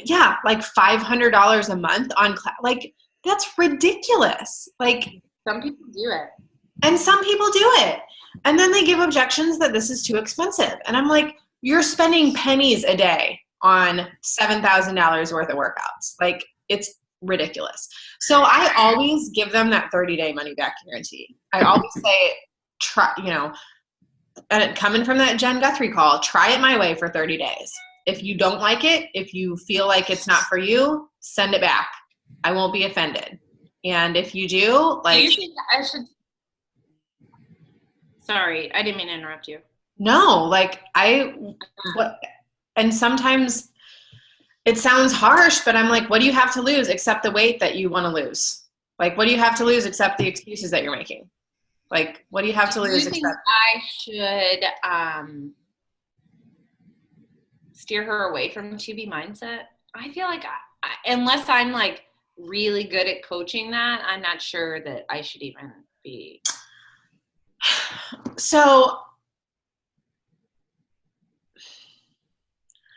like $500 a month on like, that's ridiculous. Like, some people do it. And some people do it. And then they give objections that this is too expensive. And I'm like, you're spending pennies a day on $7,000 worth of workouts. Like, it's ridiculous. So I always give them that 30-day money back guarantee. I always say, try, and coming from that Jen Guthrie call, try it my way for 30 days. If you don't like it, if you feel like it's not for you, send it back. I won't be offended. And if you do, like. Do you think I should? Sorry, I didn't mean to interrupt you. No, like and sometimes it sounds harsh, but I'm like, what do you have to lose except the weight that you want to lose? Like, what do you have to lose except the excuses that you're making? Like, what do you have to lose? Do you think I should steer her away from 2B mindset? I feel like unless I'm like really good at coaching that, I'm not sure that I should even be. So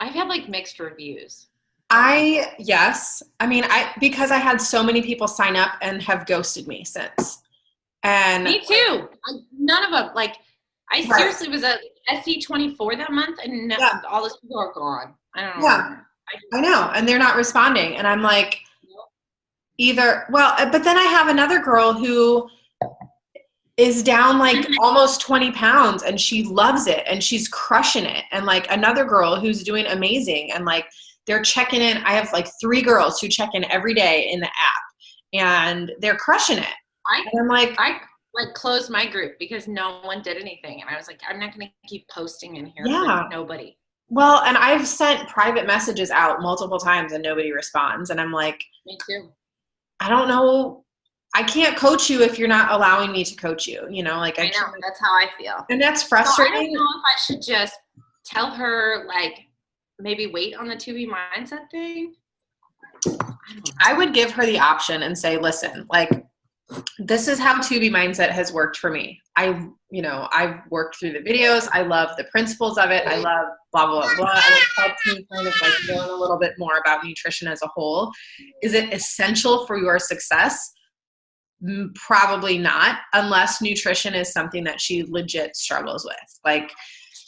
I've had like mixed reviews. Yes. I mean, because I had so many people sign up and have ghosted me since. And me too. None of them. Like, I seriously was at SC24 that month, and all those people are gone. I don't know. Yeah, I know. And they're not responding. And I'm like, but then I have another girl who is down like almost 20 pounds, and she loves it, and she's crushing it. And like another girl who's doing amazing, and like they're checking in. I have like 3 girls who check in every day in the app, and they're crushing it. And I'm like, I closed my group because no one did anything. And I was like, I'm not going to keep posting in here for nobody. Well, and I've sent private messages out multiple times and nobody responds. And I'm like, me too. I don't know. I can't coach you if you're not allowing me to coach you. Like I know, that's how I feel. And that's frustrating. So I don't know if I should just tell her, like, maybe wait on the 2B mindset thing. I would give her the option and say, listen, like, this is how 2B mindset has worked for me. I've worked through the videos. I love the principles of it. I love blah, blah, blah, blah. And it helps me kind of like learn a little bit more about nutrition as a whole. Is it essential for your success? Probably not, unless nutrition is something that she legit struggles with. Like,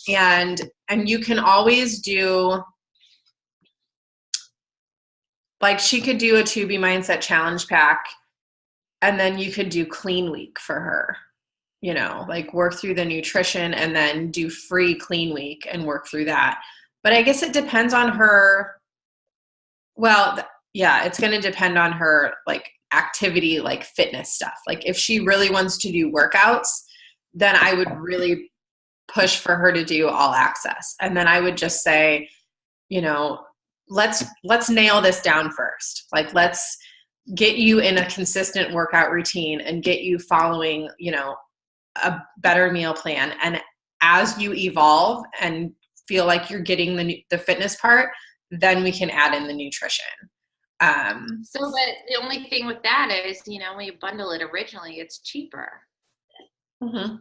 and you can always do, like, she could do a 2B mindset challenge pack, and then you could do clean week for her, like work through the nutrition and then do free clean week and work through that. But I guess it depends on her. Well, it's going to depend on her, like, activity, like fitness stuff. Like, if she really wants to do workouts, then I would really push for her to do all access. And then I would just say, let's nail this down first. Like, let's get you in a consistent workout routine and get you following, a better meal plan. And as you evolve and feel like you're getting the fitness part, then we can add in the nutrition. But the only thing with that is, when you bundle it originally, it's cheaper. Mm-hmm.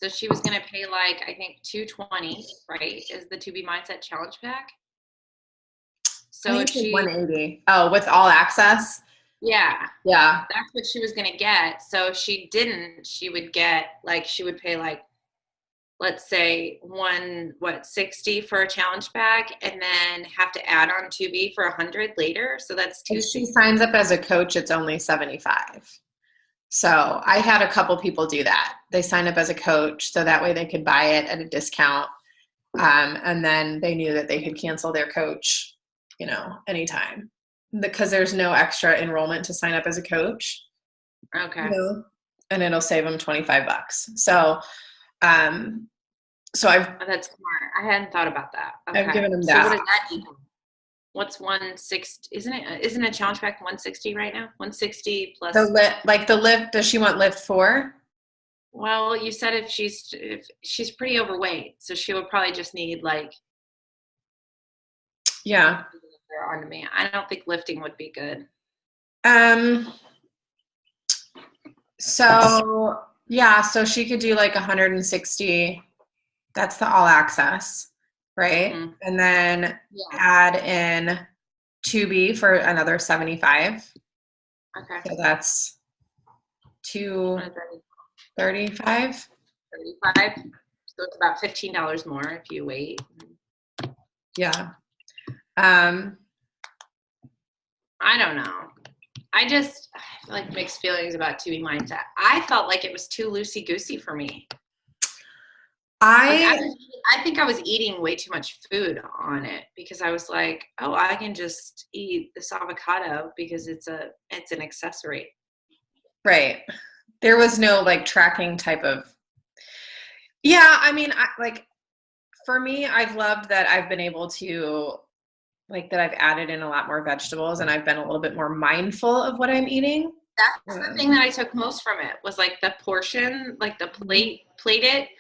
So she was going to pay like, I think $220, right? Is the To Be Mindset Challenge Pack. So if she 180. Oh, with all access? Yeah. Yeah. That's what she was going to get. So if she didn't, she would get she would pay let's say 60 for a challenge pack and then have to add on 2B for 100 later. So that's If $260. she signs up as a coach, it's only 75. So I had a couple people do that. They signed up as a coach so that way they could buy it at a discount. And then they knew that they could cancel their coach, anytime, because there's no extra enrollment to sign up as a coach. Okay. And it'll save them $25. So, that's smart. I hadn't thought about that. Okay. I've given them So that. what does that equal? What's 160? Isn't a challenge pack 160 right now? 160 plus the lift. Does she want lift 4? Well, you said if she's pretty overweight, so she would probably just need yeah. On demand. I don't think lifting would be good. So she could do 160. That's the all access, right? Mm-hmm. And then add in 2B for another 75. Okay. So that's 235. 35. So it's about $15 more if you wait. Yeah. I don't know. I feel like mixed feelings about To Be Mindset. I felt like it was too loosey-goosey for me. I think I was eating way too much food on it because I was like, oh, I can just eat this avocado because it's an accessory. Right. There was no tracking type of. Yeah. I mean, for me, I've loved that I've been able to that I've added in a lot more vegetables and I've been a little bit more mindful of what I'm eating. That's the thing that I took most from it was the portion, the plate it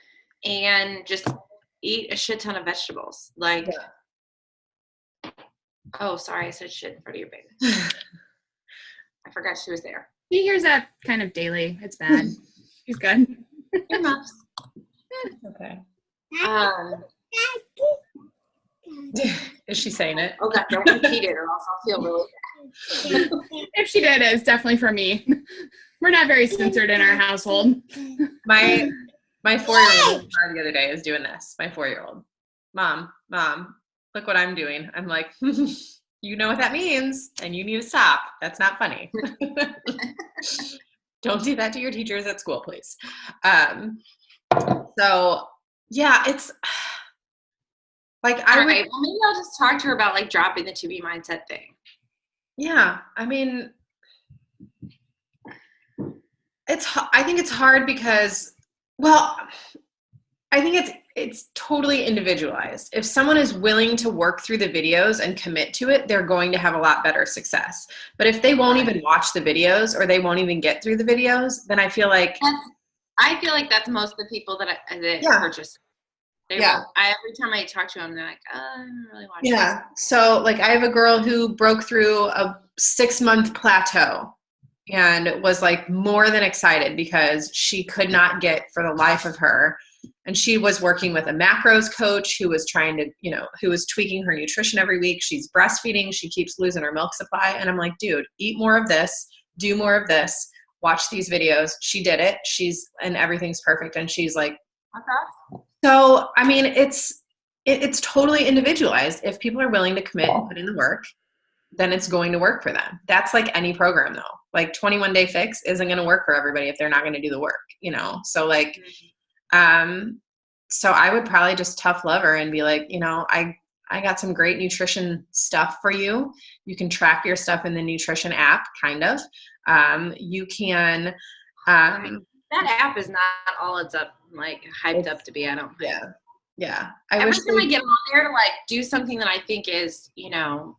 and just eat a shit ton of vegetables. Oh, sorry, I said shit in front of your baby. I forgot she was there. She hears that kind of daily. It's bad. She's good. Your mom's. Okay. Is she saying it? Oh God, don't repeat it or else I'll feel really bad. If she did, it's definitely for me. We're not very censored in our household. My 4-year-old the other day is doing this. My 4-year-old. Mom, look what I'm doing. I'm like, you know what that means, and you need to stop. That's not funny. Don't do that to your teachers at school, please. So yeah, it's All right, well, maybe I'll just talk to her about dropping the To Be Mindset thing. Yeah, I mean, I think it's hard because, I think it's totally individualized. If someone is willing to work through the videos and commit to it, they're going to have a lot better success. But if they won't even watch the videos or they won't even get through the videos, then I feel like that's most of the people that purchase. Every time I talk to them, they're like, oh, I don't really watch this. So I have a girl who broke through a 6-month plateau and was more than excited because she could not get for the life of her. And she was working with a macros coach who was trying to, who was tweaking her nutrition every week. She's breastfeeding. She keeps losing her milk supply. And I'm like, dude, eat more of this, do more of this, watch these videos. She did it. And everything's perfect. And she's like, okay. So, I mean, it's totally individualized. If people are willing to commit and put in the work, then it's going to work for them. That's like any program though. 21 Day Fix isn't going to work for everybody if they're not going to do the work, So so I would probably just tough love her and be like, I got some great nutrition stuff for you. You can track your stuff in the nutrition app, kind of. You can. That app is not all it's hyped up to be. I don't think. Yeah. Every time I get on there to do something that I think is,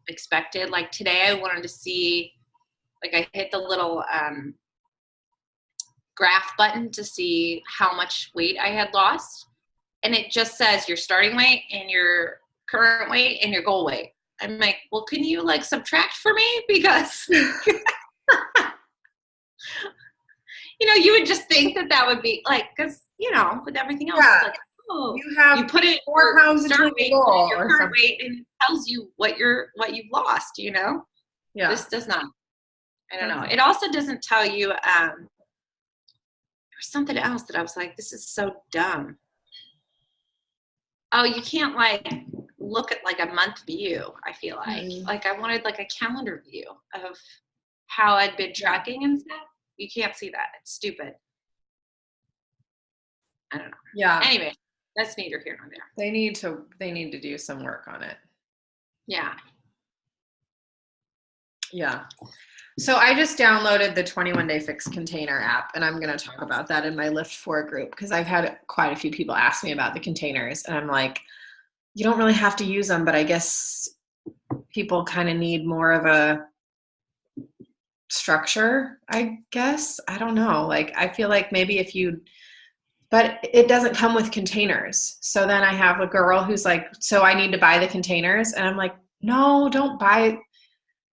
expected. Today I wanted to see, I hit the little graph button to see how much weight I had lost. And it just says your starting weight and your current weight and your goal weight. I'm like, well, can you like subtract for me? Because, you would just think that would be like, because, with everything else, it's like, oh, you put it 4 pounds between the goal your or current something. weight, and it tells you what you've lost, Yeah. This does not. I don't know. It also doesn't tell you, there was something else that I was like, this is so dumb. Oh, you can't like look at like a month view, I feel like. Like I wanted like a calendar view of how I'd been tracking and stuff. You can't see that. It's stupid. I don't know. Yeah. Anyway, that's neither here nor there. They need to do some work on it. Yeah. Yeah. So I just downloaded the 21-Day Fix Container app, and I'm going to talk about that in my Lift 4 group because I've had quite a few people ask me about the containers, and I'm like, you don't really have to use them, but I guess people kind of need more of a structure, I guess. I don't know. Like, I feel like maybe but it doesn't come with containers. So then I have a girl who's like, so I need to buy the containers. And I'm like, no, don't buy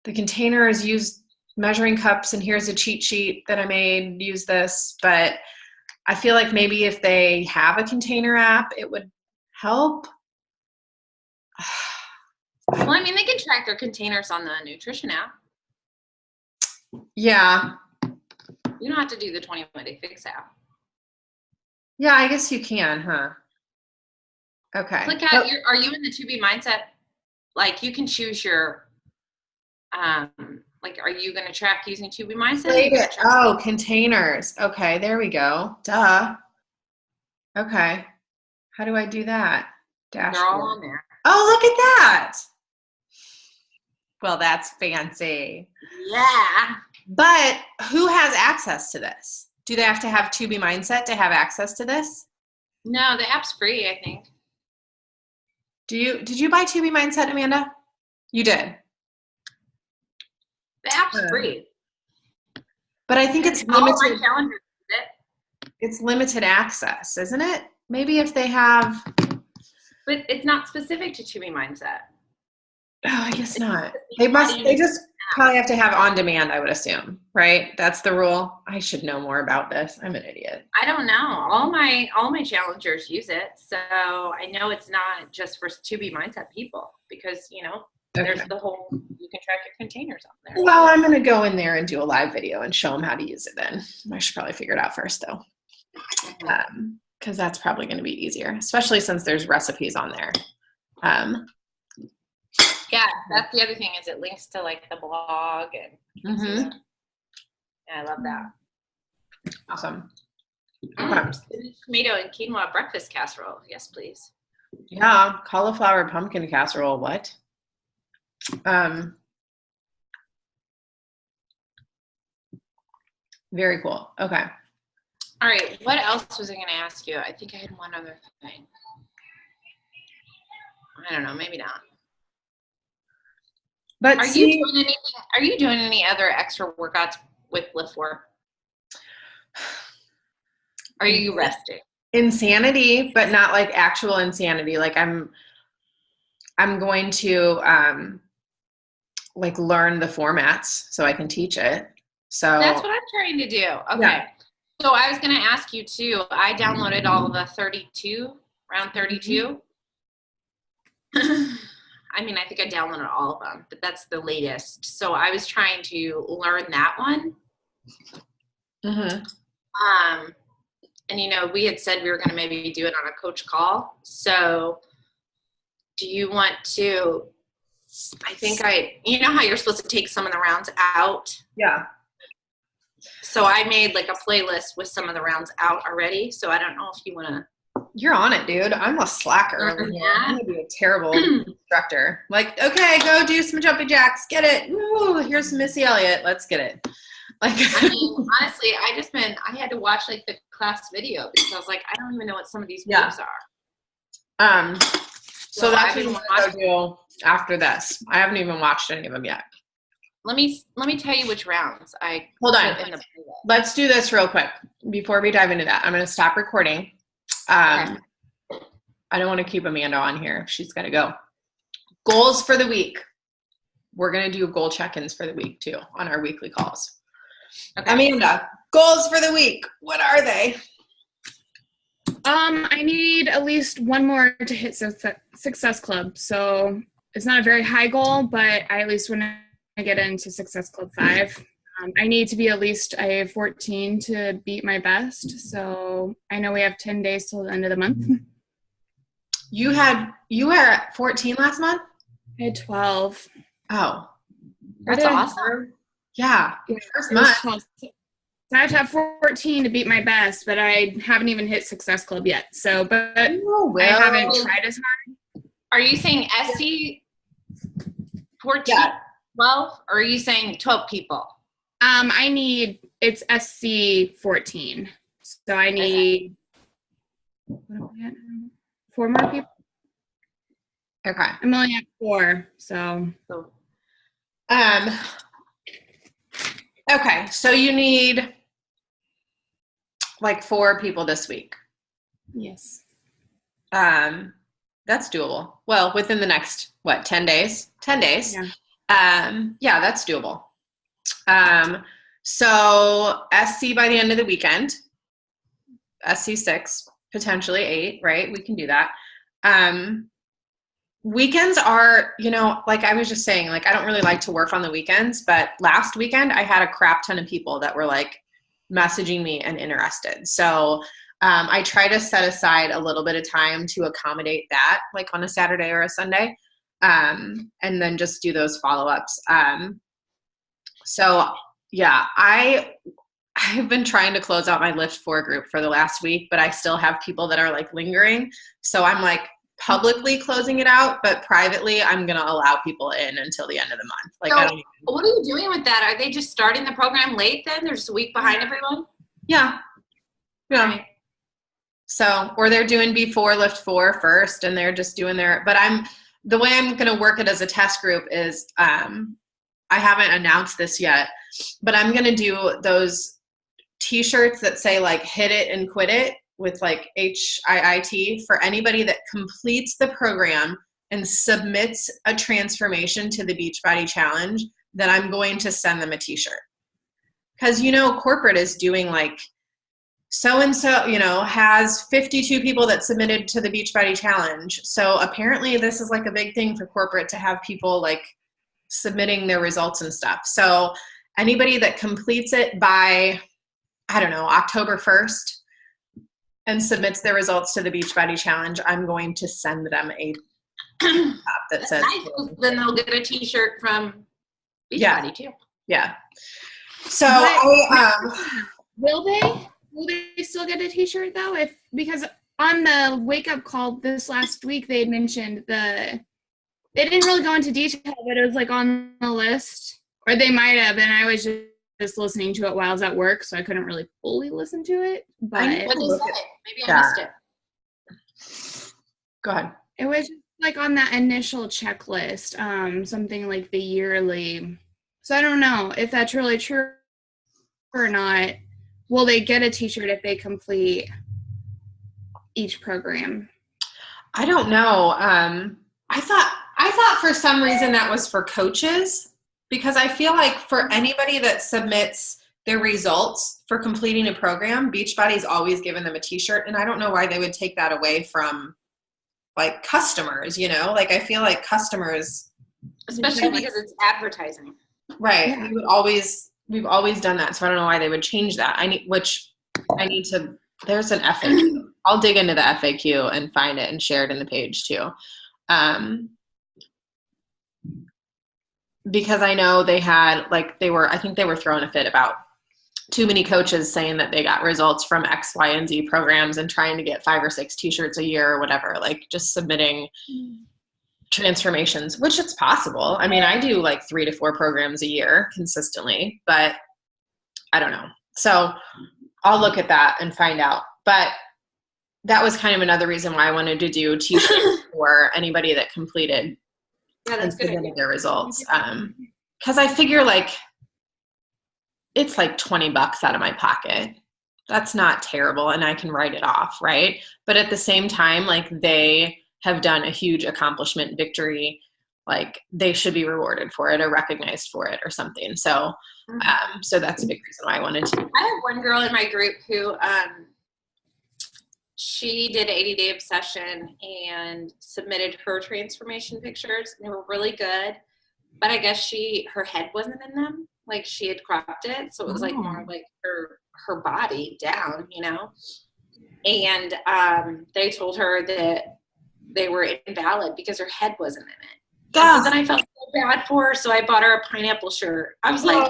the containers. Use measuring cups, and here's a cheat sheet that I made. Use this. But I feel like maybe if they have a container app, it would help. Well, I mean, they can track their containers on the nutrition app. Yeah. You don't have to do the 21-Day Fix app. Yeah, I guess you can, huh? Okay. Click out are you in the 2B mindset? Like you can choose your, like, are you going to track using 2B mindset? Oh, containers. Okay, there we go. Duh. Okay. How do I do that? Dashboard. They're all on there. Oh, look at that. Well, that's fancy. Yeah. But who has access to this? Do they have to have 2B mindset to have access to this? No, the app's free, I think. Did you buy 2B mindset, Amanda? You did. The app's free. But I think it's limited. My calendar is it. It's limited access, isn't it? Maybe if they have. But it's not specific to 2B mindset. Oh, I guess not. They just probably have to have on demand, I would assume, right? That's the rule. I should know more about this. I'm an idiot. I don't know. All my challengers use it. So I know it's not just for 2B mindset people because, there's the whole, you can track your containers on there. Well, I'm going to go in there and do a live video and show them how to use it then. I should probably figure it out first though. Because that's probably going to be easier, especially since there's recipes on there. Yeah, that's the other thing is it links to like the blog and yeah, I love that. Awesome. Tomato and quinoa breakfast casserole. Yes, please. Yeah, cauliflower pumpkin casserole. What? Very cool. Okay. All right. What else was I going to ask you? I think I had one other thing. I don't know. Maybe not. But are you doing any other extra workouts with Lift 4? Are you resting? Insanity, but not like actual insanity. Like I'm going to like learn the formats so I can teach it. So that's what I'm trying to do. Okay. Yeah. So I was going to ask you too. I downloaded all of the 32, round 32. I mean, I think I downloaded all of them, but that's the latest. So I was trying to learn that one. And, we had said we were going to maybe do it on a coach call. So do you want to, I think how you're supposed to take some of the rounds out? Yeah. So I made like a playlist with some of the rounds out already. So I don't know if you want to. You're on it, dude. I'm a slacker. Yeah. I'm going to be a terrible instructor. Like, okay, go do some jumping jacks. Get it. Woo, here's Missy Elliott. Let's get it. Like, I mean, honestly, I had to watch like the class video because I was like, I don't even know what some of these moves are. So that's what I'm going to do after this. I haven't even watched any of them yet. Let me tell you which rounds I hold on. Let's do this real quick before we dive into that. I'm going to stop recording. Okay. I don't want to keep Amanda on here if she's going to go. Goals for the week. we're going to do goal check-ins for the week too on our weekly calls. Okay. Amanda, goals for the week. What are they? I need at least one more to hit Success Club. So it's not a very high goal, but I at least want to get into Success Club 5. I need to be at least a 14 to beat my best. So I know we have 10 days till the end of the month. You were at 14 last month? I had 12. Oh. That's awesome. Yeah. First month. 12. So I have to have 14 to beat my best, but I haven't even hit Success Club yet. So, but I haven't tried as hard. Are you saying SC 14, Yeah. 12, or are you saying 12 people? It's SC 14. So I need, what am I at now? 4 more people. Okay. I'm only at 4, so. Okay, so you need like 4 people this week. Yes. That's doable. Well, within the next, 10 days? 10 days. Yeah. Yeah, that's doable. So SC by the end of the weekend, SC 6, potentially 8, right? We can do that. Weekends are, like I was just saying, like I don't really like to work on the weekends, but last weekend I had a crap ton of people that were like messaging me and interested. So I try to set aside a little bit of time to accommodate that, like on a Saturday or a Sunday, and then just do those follow-ups. So yeah, I've been trying to close out my Lift 4 group for the last week, but I still have people that are like lingering. So I'm like publicly closing it out, but privately I'm going to allow people in until the end of the month. Like, so what are you doing with that? Are they just starting the program late then? They're just a week behind everyone? Yeah. Right. So, or they're doing before Lift 4 first and they're just doing the way I'm going to work it as a test group is, I haven't announced this yet, but I'm going to do those t-shirts that say like hit it and quit it with like HIIT for anybody that completes the program and submits a transformation to the Beachbody Challenge. Then I'm going to send them a t-shirt. Because, corporate is doing like so-and-so, has 52 people that submitted to the Beachbody Challenge. So apparently this is like a big thing for corporate to have people like submitting their results and stuff. So anybody that completes it by, October 1st and submits their results to the Beachbody Challenge, I'm going to send them a top that says. Nice. Then they'll get a t-shirt from Beachbody too. Yeah. So Will they still get a t-shirt though? Because on the wake up call this last week, they had mentioned they didn't really go into detail, but it was like on the list, or they might have, and I was just listening to it while I was at work, so I couldn't really fully listen to it. But What did they say? Maybe I missed it. Go ahead. It was just like on that initial checklist, something like the yearly. So I don't know if that's really true or not. Will they get a t-shirt if they complete each program? I don't know. I thought for some reason that was for coaches, because I feel like for anybody that submits their results for completing a program, Beachbody's always given them a t-shirt, and I don't know why they would take that away from like customers, like I feel like customers, especially because it's advertising. Right. Yeah. We've always done that. So I don't know why they would change that. There's an FAQ. I'll dig into the FAQ and find it and share it in the page too. Because I know they had, I think they were throwing a fit about too many coaches saying that they got results from X, Y, and Z programs and trying to get 5 or 6 t-shirts a year or whatever, like just submitting transformations, which it's possible. I mean, I do like 3 to 4 programs a year consistently, but I don't know. So I'll look at that and find out. But that was kind of another reason why I wanted to do t-shirts for anybody that completed and submitted their results. Because I figure like it's like $20 out of my pocket. That's not terrible, and I can write it off, right? But at the same time, like they have done a huge accomplishment victory like they should be rewarded for it or recognized for it or something. So, so that's a big reason why I wanted to. I have one girl in my group who, she did 80-day obsession and submitted her transformation pictures. They were really good, but I guess her head wasn't in them. Like she had cropped it. So it was like more like her body down, you know? And they told her that they were invalid because her head wasn't in it. So then I felt so bad for her, so I bought her a pineapple shirt. I was like,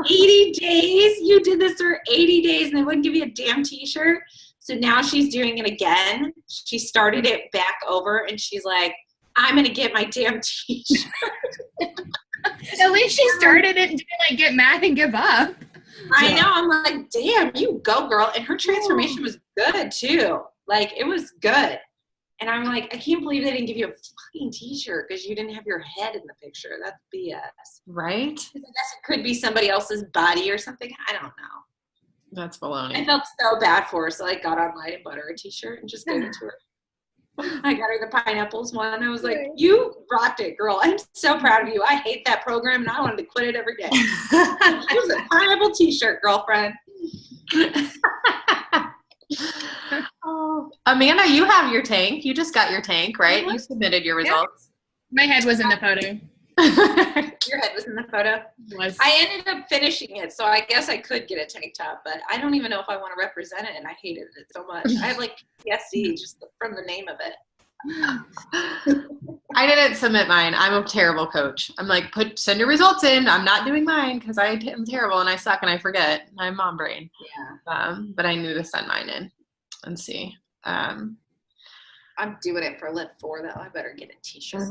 80 days? You did this for 80 days and they wouldn't give you a damn t-shirt? So now she's doing it again. She started it back over and she's like, I'm going to get my damn t-shirt. At least she started it and didn't like get mad and give up. I know. I'm like, damn, you go, girl. And her transformation was good too. Like it was good. And I'm like, I can't believe they didn't give you a fucking t-shirt because you didn't have your head in the picture. That's BS. Right? I guess it could be somebody else's body or something. I don't know. That's baloney. I felt so bad for her, so I got online and bought her a t-shirt and just gave it to her. I got her the pineapples one. I was like, you rocked it, girl. I'm so proud of you. I hate that program and I wanted to quit it every day. It was a pineapple t-shirt, girlfriend. Oh. Amanda, you have your tank. You just got your tank, right? You submitted your results. My head was in the photo. Your head was in the photo? Was. I ended up finishing it, so I guess I could get a tank top, but I don't even know if I want to represent it, and I hated it so much. I have like PTSD just from the name of it. I didn't submit mine. I'm a terrible coach. I'm like, send your results in. I'm not doing mine because I'm terrible and I suck and I forget. I'm mom brain. Yeah. But I knew to send mine in and see. I'm doing it for Lift 4 though. I better get a t-shirt.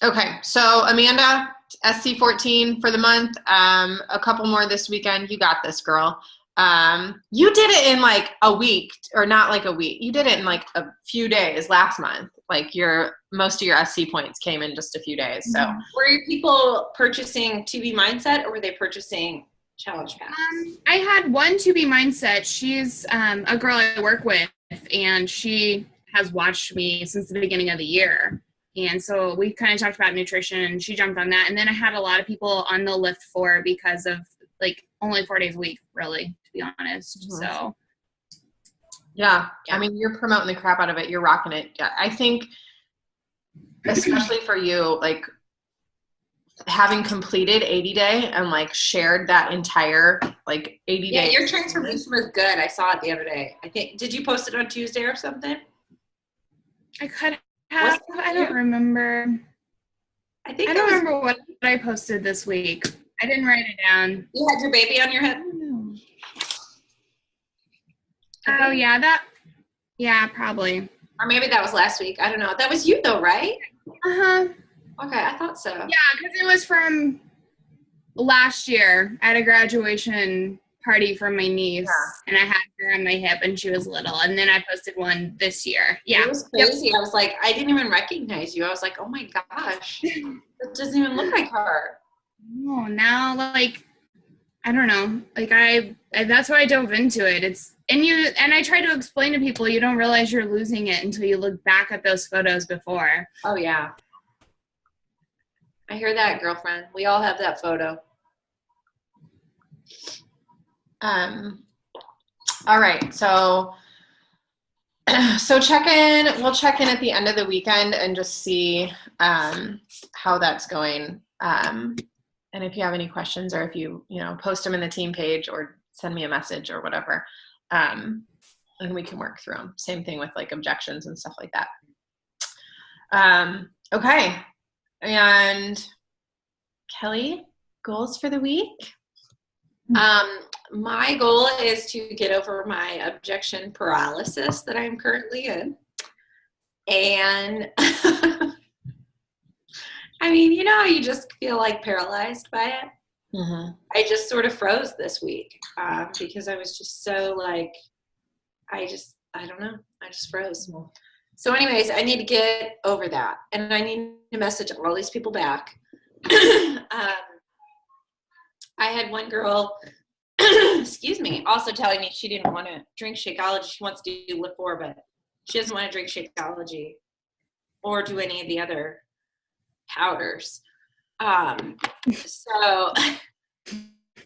Okay, so Amanda, SC14 for the month. A couple more this weekend. You got this, girl. You did it in like a week, or not like a week. You did it in like a few days last month. Like most of your SC points came in just a few days. So were your people purchasing 2B Mindset or were they purchasing challenge packs? I had one 2B Mindset. She's a girl I work with, and she has watched me since the beginning of the year. And so we kind of talked about nutrition, and she jumped on that. And then I had a lot of people on the Lift 4 because of like only 4 days a week, really, to be honest. So yeah, I mean, you're promoting the crap out of it. You're rocking it. Yeah, I think, especially for you, like having completed 80 day and like shared that entire like 80 days. Yeah, your transformation was good. I saw it the other day. I think, did you post it on Tuesday or something? I could have. I don't remember. I don't remember what I posted this week. I didn't write it down. You had your baby on your head? Oh, yeah, probably. Or maybe that was last week. I don't know. That was you though, right? Uh-huh. Okay, I thought so. Yeah, because it was from last year at a graduation party for my niece, and I had her on my hip, and she was little, and then I posted one this year. Yeah. It was crazy. I was like, I didn't even recognize you. I was like, oh my gosh, it doesn't even look like her. Oh, now, like, I don't know. Like, I that's why I dove into it. And I try to explain to people, you don't realize you're losing it until you look back at those photos before. Oh, yeah. I hear that, girlfriend. We all have that photo. All right. So we'll check in at the end of the weekend and just see, how that's going. And if you have any questions, or if you post them in the team page or send me a message or whatever, and we can work through them. Same thing with like objections and stuff like that. Okay. And Kelly, goals for the week? My goal is to get over my objection paralysis that I'm currently in. And I mean, you just feel like paralyzed by it. Mm-hmm. I just sort of froze this week because I was just so like, I don't know. I just froze. So anyways, I need to get over that. And I need to message all these people back. I had one girl, excuse me, also telling me she didn't want to drink Shakeology. She wants to do Lift 4, but she doesn't want to drink Shakeology. or do any of the other powders. So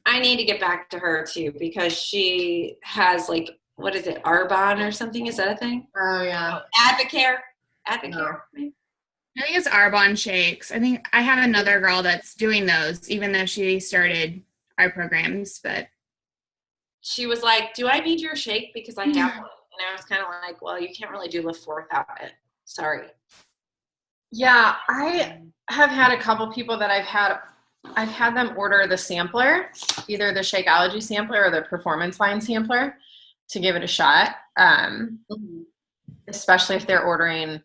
I need to get back to her too, because she has like, what is it, Arbonne or something? Is that a thing? Oh yeah. Advocare, No. maybe? I think it's Arbonne shakes. I think I have another girl that's doing those, even though she started our programs, but she was like, do I need your shake? Because I have one. And I was kind of like, well, you can't really do Lift 4 without it. Sorry. Yeah, I have had a couple people that I've had them order the sampler, either the Shakeology sampler or the Performance Line sampler, to give it a shot. Especially if they're ordering,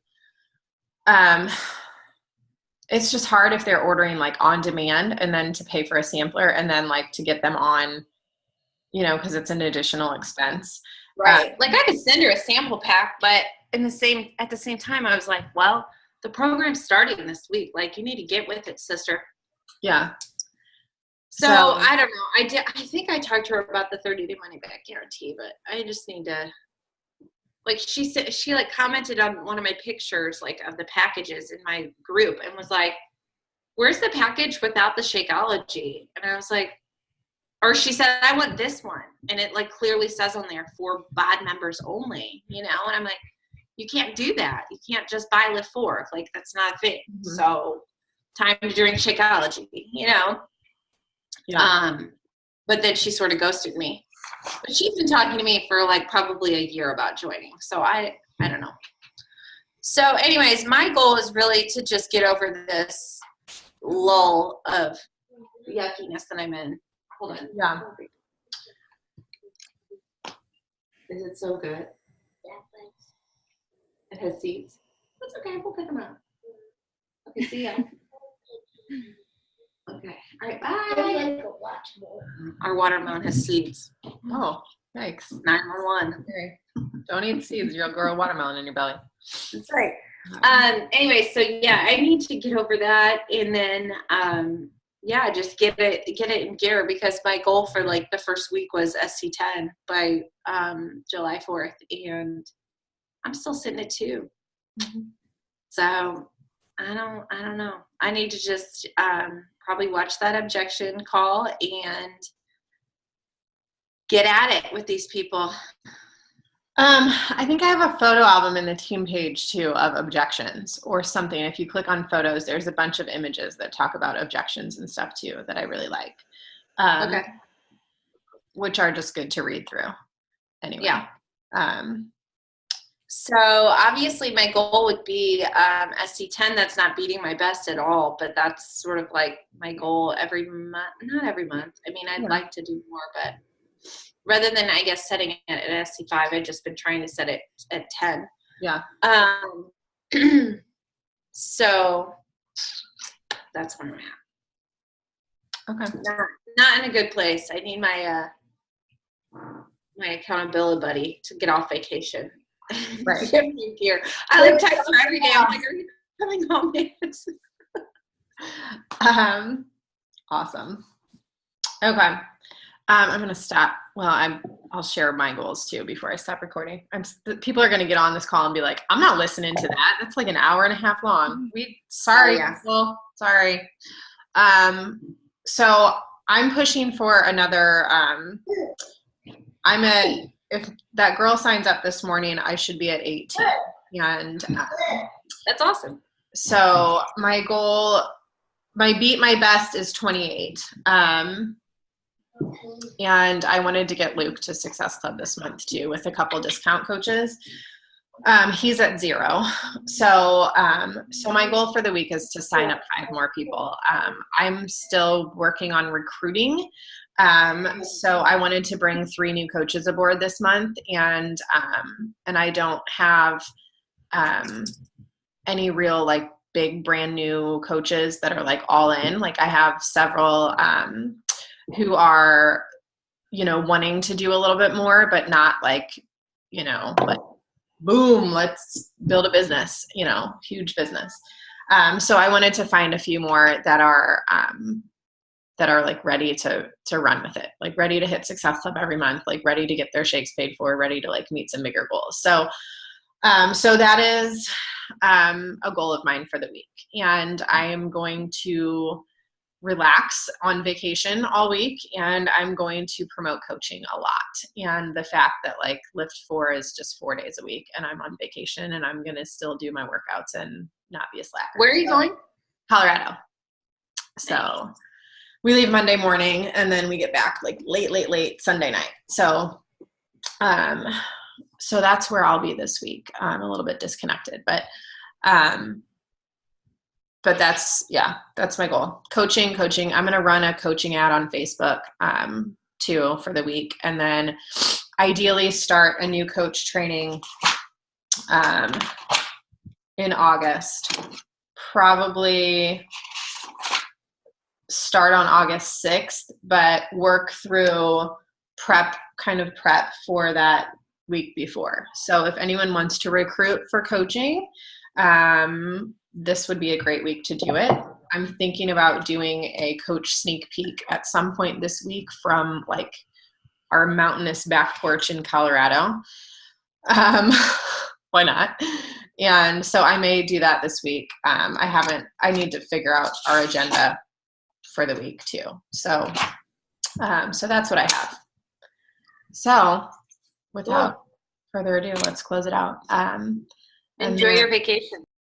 it's just hard if they're ordering like on demand and then to pay for a sampler and then like to get them on, because it's an additional expense. Right. Like I could send her a sample pack, but at the same time, I was like, well, the program's starting this week. Like, you need to get with it, sister. Yeah. So I don't know. I think I talked to her about the 30-day money back guarantee, but I just need to, like, she said, she like commented on one of my pictures, like of the packages in my group, and was like, where's the package without the Shakeology? And I was like, or she said, I want this one. And it like clearly says on there for BOD members only, and I'm like, you can't do that. You can't just buy Lift 4. Like, that's not a thing. Mm-hmm. So time to drink Shakeology, Yeah. But then she sort of ghosted me. But she's been talking to me for like probably a year about joining. So I don't know. So anyways, my goal is really to just get over this lull of yuckiness that I'm in. Hold on. Yeah. Is it so good? Yeah, thanks. It has seeds. That's okay. We'll pick them up. Okay, see ya. Okay. All right, bye. Our watermelon has seeds. Oh, thanks. 911. Okay. Don't eat seeds. You'll grow a watermelon in your belly. That's right. Anyway, so yeah, I need to get over that, and then just get it in gear, because my goal for like the first week was SC10 by July 4th, and I'm still sitting at 2. Mm-hmm. So I don't know. I need to just probably watch that objection call and get at it with these people. I think I have a photo album in the team page too of objections or something. If you click on photos, there's a bunch of images that talk about objections and stuff too that I really like. Okay. Which are just good to read through. Anyway. Yeah. So obviously my goal would be SC10. That's not beating my best at all, but that's sort of like my goal every month. Not every month. I mean, I'd like to do more, but rather than, I guess, setting it at SC5, I've just been trying to set it at 10. Yeah. So that's where I'm at. Okay. Not in a good place. I need my my accountability buddy to get off vacation. Right. Here. I like text her every day. I'm like, are you coming home yet? Awesome. Okay. I'm going to stop. Well, I'll share my goals too before I stop recording. People are going to get on this call and be like, I'm not listening to that. That's like an hour and a half long. Sorry. People. Sorry. So I'm pushing for another, if that girl signs up this morning, I should be at 18. And that's awesome. So my goal, my best is 28. And I wanted to get Luke to Success Club this month too, with a couple discount coaches. He's at 0. So my goal for the week is to sign up 5 more people. I'm still working on recruiting. So I wanted to bring 3 new coaches aboard this month, and I don't have any real like big brand new coaches that are like all in. Like I have several who are, wanting to do a little bit more, but not like, like boom, let's build a business, huge business. So I wanted to find a few more that are like ready to run with it, like ready to hit Success Club every month, like ready to get their shakes paid for, ready to like meet some bigger goals. So So that is a goal of mine for the week. And I am going to relax on vacation all week, and I'm going to promote coaching a lot. And the fact that like Lift 4 is just 4 days a week and I'm on vacation, and I'm going to still do my workouts and not be a slacker. Where are you going? Colorado. So we leave Monday morning and then we get back like late Sunday night. So so that's where I'll be this week. I'm a little bit disconnected, but that's my goal. Coaching. I'm going to run a coaching ad on Facebook too for the week, and then ideally start a new coach training in August. Probably start on August 6th, but work through prep for that week before. So if anyone wants to recruit for coaching, this would be a great week to do it. I'm thinking about doing a coach sneak peek at some point this week from like our mountainous back porch in Colorado. Why not? And so I may do that this week. I need to figure out our agenda for the week too. So that's what I have. So without further ado, let's close it out. Enjoy your vacation.